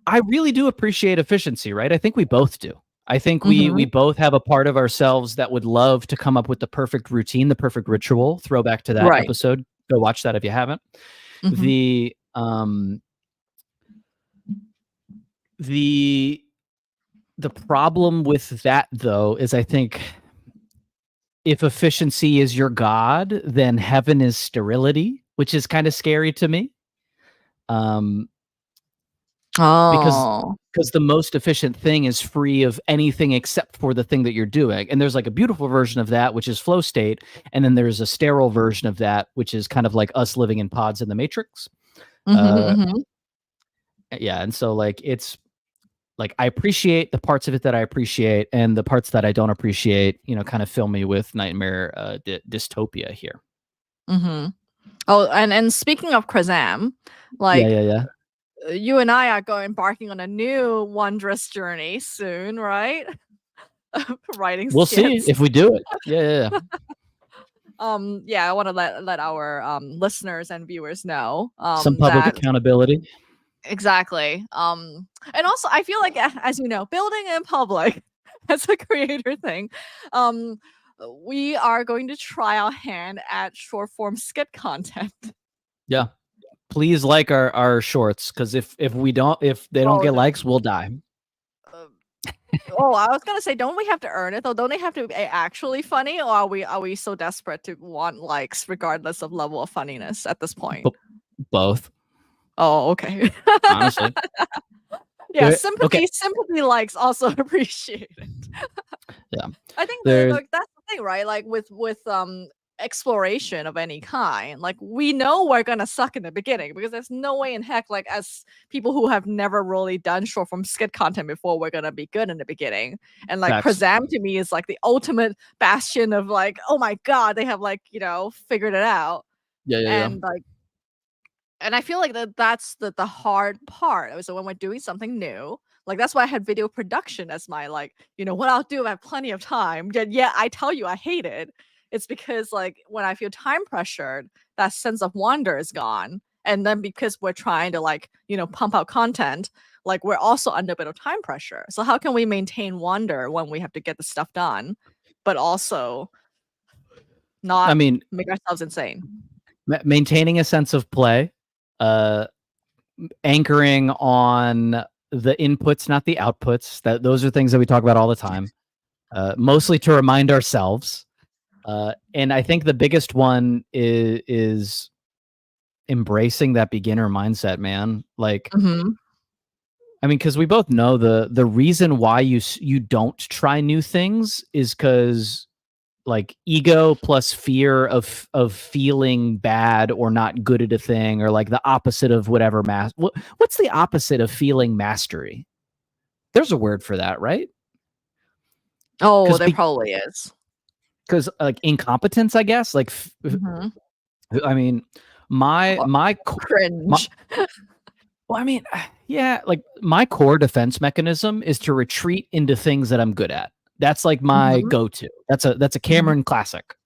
I really do appreciate efficiency, right? I think we both do. I think we Mhm. both have a part of ourselves that would love to come up with the perfect routine, the perfect ritual. Throwback to that Right. episode. Go watch that if you haven't. Mhm. The the the problem with that, though, is I think if efficiency is your god, then heaven is sterility, which is kind of scary to me. Um, because Oh. because the most efficient thing is free of anything except for the thing that you're doing. And there's, like, a beautiful version of that, which is flow state, and then there's a sterile version of that, which is kind of like us living in pods in the matrix. Mhm, Uh, mhm. yeah, and so, like, it's like, I appreciate the parts of it that I appreciate, and the parts that I don't appreciate, kind of fill me with nightmare dystopia here. Mhm. Oh, and speaking of Krazam, Yeah, like, yeah, yeah. you and I are going embarking on a new wondrous journey soon, right? Writing We'll see skits. if we do it. Yeah, yeah, yeah. Yeah, I wanna let our, listeners and viewers know, Some public that accountability. exactly, and also I feel like, as you know, building in public as a creator thing, um, we are going to try our hand at short form skit content. Yeah. Please like our shorts, because if they don't Oh, get no. likes, we'll die. Oh, I was gonna say, don't we have to earn it though? Don't they have to be actually funny, or are we so desperate to want likes regardless of level of funniness at this point? Both, Oh, okay. honestly. Yeah, Okay. sympathy likes also appreciated. Yeah. I think that There's like that's the thing, right? Like with exploration of any kind, like we know we're gonna suck in the beginning because there's no way in heck, like as people who have never really done short form skit content before, we're gonna be good in the beginning. And like facts. Krazam to me is like the ultimate bastion of like, oh my god, they have like, figured it out. Yeah, yeah, yeah. And like and I feel like that's the hard part. So when we're doing something new, like that's why I had video production as my like, what I'll do if I have plenty of time. Yeah, I tell you I hate it. It's because like when I feel time pressured, that sense of wonder is gone. And then because we're trying to like, pump out content, like we're also under a bit of time pressure. So how can we maintain wonder when we have to get the stuff done, but also I not mean, make ourselves insane? maintaining a sense of play, uh, anchoring on the inputs, not the outputs. Those are things that we talk about all the time, mostly to remind ourselves. And I think the biggest one is embracing that beginner mindset, man. Like, Mhm. I mean, because we both know the reason why you don't try new things is because like ego plus fear of feeling bad or not good at a thing, or like the opposite of whatever what's the opposite of feeling mastery? There's a word for that, right? Oh, Because there probably is. because like incompetence, I guess. Like, Mhm. I mean, my Oh, my my cringe. well, I mean, yeah, like my core defense mechanism is to retreat into things that I'm good at. That's like my Mhm, go-to. That's a mhm. Cameron classic.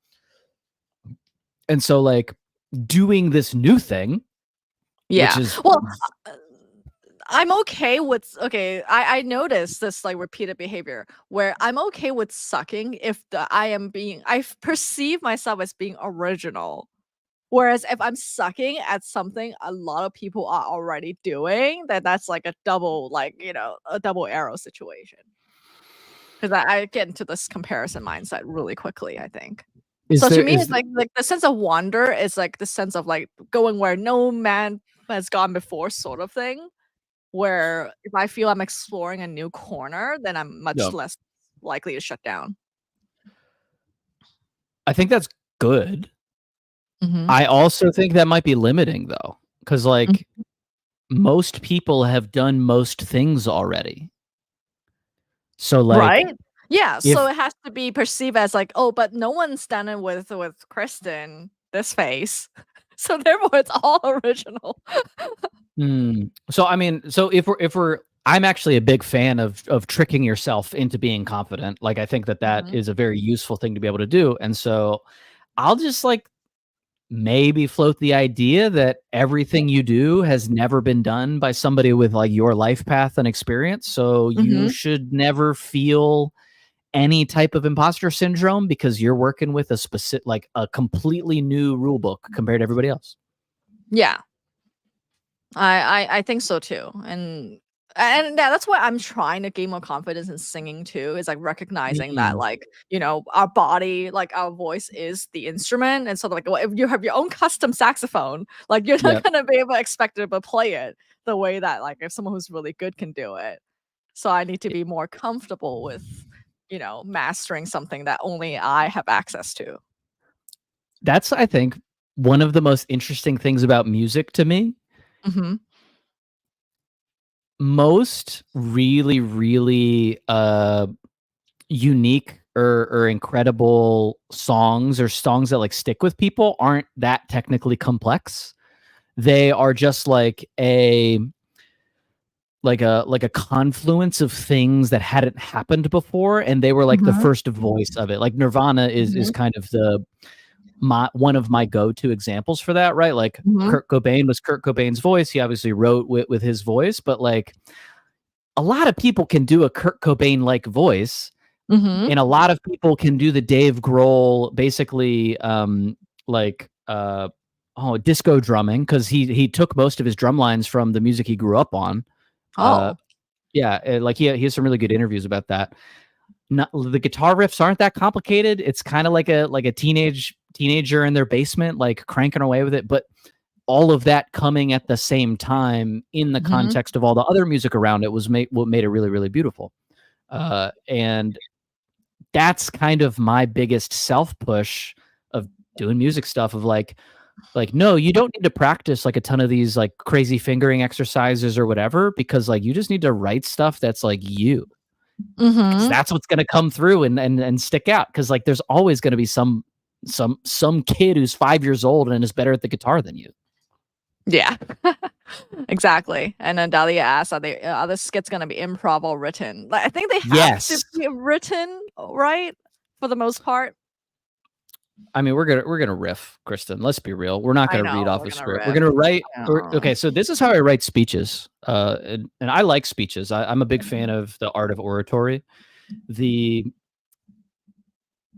And so like doing this new thing, which Yeah. is Well, uh, I'm okay with okay, I noticed this, like, repeated behavior where I'm okay with sucking if I perceive myself as being original. Whereas if I'm sucking at something a lot of people are already doing, then that's like a double, like, a double arrow situation. 'Cause I get into this comparison mindset really quickly, I think. is So there to me, is it's like the sense of wonder is like the sense of like going where no man has gone before sort of thing, where if I feel I'm exploring a new corner, then I'm much no. less likely to shut down. I think that's good. Mhm. I also think that might be limiting though, because like Mhm. most people have done most things already. So like Right? Yeah, so if it has to be perceived as like, "Oh, but no one's done it with Kristen, this face." So therefore it's all original. so I mean, so if we're I'm actually a big fan of tricking yourself into being confident. Like I think that Mhm. is a very useful thing to be able to do. And so I'll just like maybe float the idea that everything you do has never been done by somebody with like your life path and experience. So you Mhm. should never feel any type of imposter syndrome because you're working with a specific, like a completely new rule book compared to everybody else. Yeah. I think so too, and yeah, that's why I'm trying to gain more confidence in singing too. Is like recognizing that, Mm. like our body, like our voice, is the instrument, and so like well, if you have your own custom saxophone, like you're Yeah. not gonna be able to expect it to play it the way that like if someone who's really good can do it. So I need to be more comfortable with mastering something that only I have access to. That's, I think, one of the most interesting things about music to me. Hmm. Most really, really unique or incredible songs or songs that like stick with people aren't that technically complex. They are just like a confluence of things that hadn't happened before, and they were like the Hmm. first voice of it. Like Nirvana is Hmm. kind of my one of my go-to examples for that, right? Like Hmm. Kurt Cobain was Kurt Cobain's voice. He obviously wrote with his voice, but like a lot of people can do a Kurt Cobain like voice, Hmm. and a lot of people can do the Dave Grohl basically like disco drumming because he took most of his drum lines from the music he grew up on. Uh, Oh. Yeah, like he has some really good interviews about that. Not, the guitar riffs aren't that complicated. It's kind of like a teenager in their basement, like cranking away with it. But all of that coming at the same time in the context of all the other music around it was what made it really, really beautiful. And that's kind of my biggest self push of doing music stuff, of like, no, you don't need to practice like a ton of these like crazy fingering exercises or whatever, because like you just need to write stuff that's like you. Because that's what's going to come through and stick out. Because like there's always going to be some kid who's 5 years old and is better at the guitar than you. Yeah, exactly. And then Dahlia asked, are the skits going to be improv or written? Like, I think they have to be written, right? For the most part. I mean, we're gonna riff, Kristen. Let's be real. We're not gonna read off a script. We're gonna write. Okay, so this is how I write speeches. And I like speeches. I'm a big fan of the art of oratory. The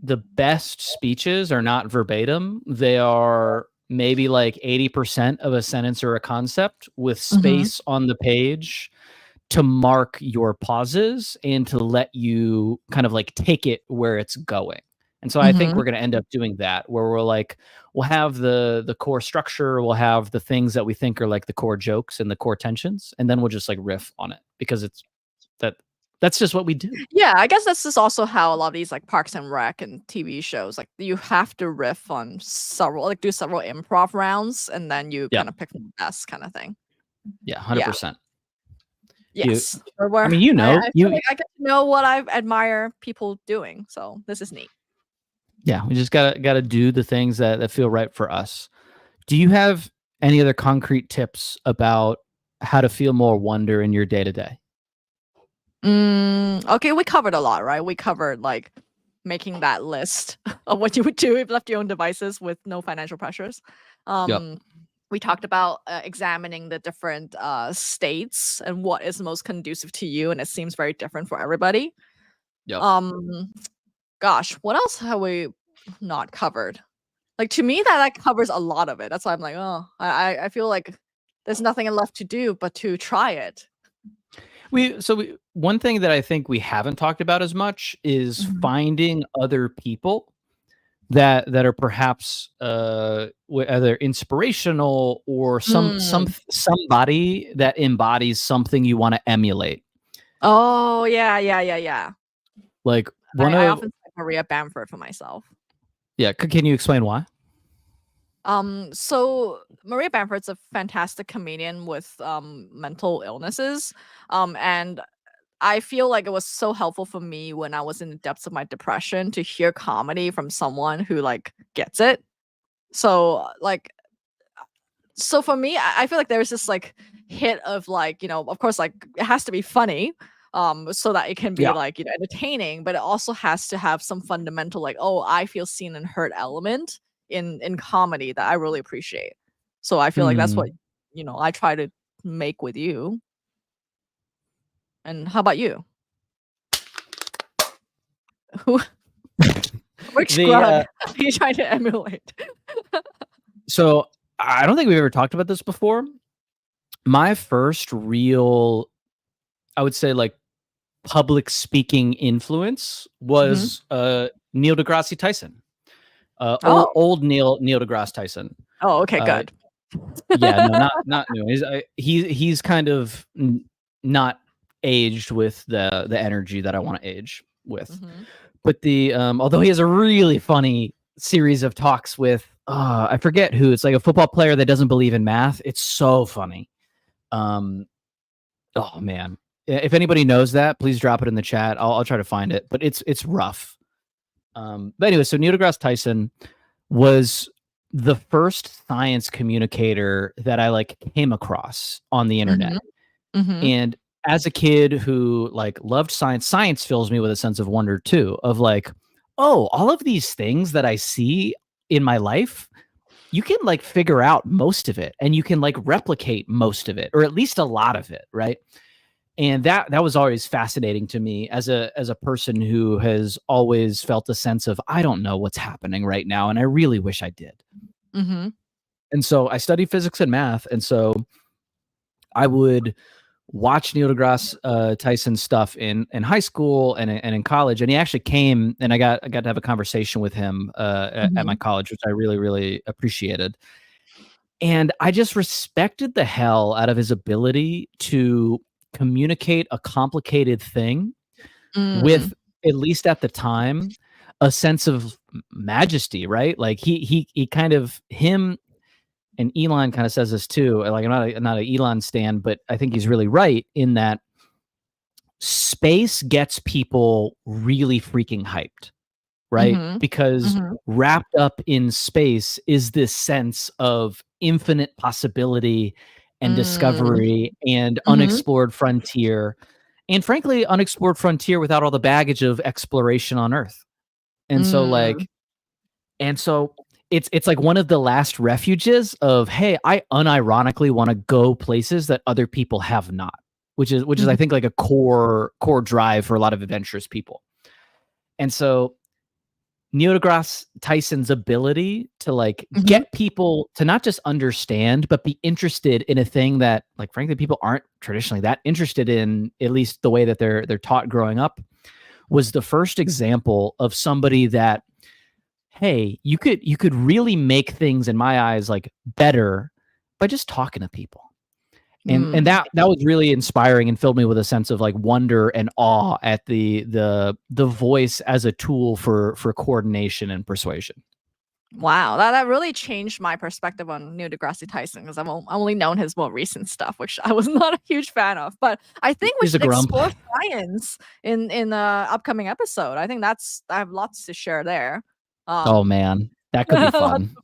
best speeches are not verbatim. They are maybe like 80% of a sentence or a concept with space on the page to mark your pauses and to let you kind of like take it where it's going. And so I think we're going to end up doing that, where we'll have the core structure, we'll have the things that we think are like the core jokes and the core tensions, and then we'll just like riff on it, because that's just what we do. Yeah, I guess that's just also how a lot of these like Parks and Rec and TV shows, like you have to riff on do several improv rounds, and then you kind of pick the best kind of thing. Yeah, 100%. Yes. I mean, I feel like I get to know what I admire people doing, so this is neat. Yeah, we just gotta do the things that feel right for us. Do you have any other concrete tips about how to feel more wonder in your day to day? Okay, we covered a lot, right? We covered like making that list of what you would do if you left your own devices with no financial pressures. We talked about examining the different states and what is most conducive to you, and it seems very different for everybody. Gosh, what else have we not covered? Like, to me, that covers a lot of it. That's why I'm like, oh, I feel like there's nothing left to do but to try it. One thing that I think we haven't talked about as much is finding other people that are perhaps either inspirational or somebody that embodies something you want to emulate. Oh yeah. Like I often say Maria Bamford for myself. Yeah, can you explain why? So Maria Bamford's a fantastic comedian with mental illnesses. And I feel like it was so helpful for me when I was in the depths of my depression to hear comedy from someone who like gets it. So for me, I feel like there's this like hit of like, of course, like it has to be funny, so that it can be like, entertaining, but it also has to have some fundamental like, oh, I feel seen and heard element in comedy that I really appreciate. So I feel like that's what, I try to make with you. And how about you? Which scrub are you trying to emulate? So I don't think we've ever talked about this before. My first real, I would say, like public speaking influence was Neil deGrasse Tyson. Old Neil deGrasse Tyson. Oh, okay, good. Yeah, no, not new. He's kind of not aged with the energy that I want to age with. But the although he has a really funny series of talks with I forget who. It's like a football player that doesn't believe in math. It's so funny. Oh man, if anybody knows that, please drop it in the chat. I'll try to find it. But it's rough. But anyway, so Neil deGrasse Tyson was the first science communicator that I like came across on the internet. And as a kid who like loved science fills me with a sense of wonder too, of like, oh, all of these things that I see in my life, you can like figure out most of it, and you can like replicate most of it, or at least a lot of it, right? And that was always fascinating to me as a person who has always felt a sense of, I don't know what's happening right now, and I really wish I did. And so I studied physics and math, and so I would, watched Neil deGrasse Tyson stuff in high school and in college, and he actually came, and I got to have a conversation with him at my Mhm. college, which I really really appreciated. And I just respected the hell out of his ability to communicate a complicated thing Mm. with, at least at the time, a sense of majesty, right? Like he kind of him and Elon kind of says this too. Like I'm not an Elon stan, but I think he's really right in that space gets people really freaking hyped, right? Mhm. Because Mhm. wrapped up in space is this sense of infinite possibility and Mm. discovery and Mhm. unexplored frontier, and frankly, unexplored frontier without all the baggage of exploration on Earth. And so, Mm. like, and so it's like one of the last refuges of, hey, I unironically want to go places that other people have not, which is I Mhm. think like a core drive for a lot of adventurous people. And so Neil deGrasse Tyson's ability to like Mhm. get people to not just understand, but be interested in a thing that, like, frankly, people aren't traditionally that interested in, at least the way that they're taught growing up, was the first example of somebody that, hey, you could really make things in my eyes like better by just talking to people. And Mm. that was really inspiring and filled me with a sense of like wonder and awe at the voice as a tool for coordination and persuasion. Wow, that really changed my perspective on Neil deGrasse Tyson because I've only known his more recent stuff, which I was not a huge fan of. But I think we He's a should grump. explore science in the upcoming episode. I think that's I have lots to share there. Oh Um, man, that could be lots fun.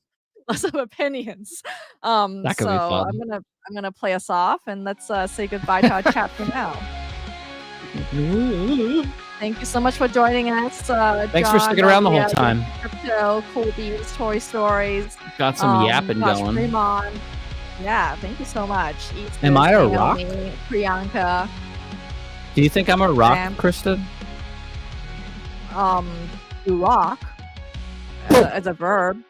lots of opinions. That could So be fun. I'm gonna play us off and let's say goodbye to our chat for now. Thank you so much for joining us, Thanks for John, sticking around the whole Maria, time. Crypto, Cool Beans, Toy Stories, Got some yapping Josh going. Fremont. Yeah, thank you so much. Am Eastus, I a rock? Naomi, Priyanka, Do you think I'm a rock, Sam, Krista? um, you rock as a verb.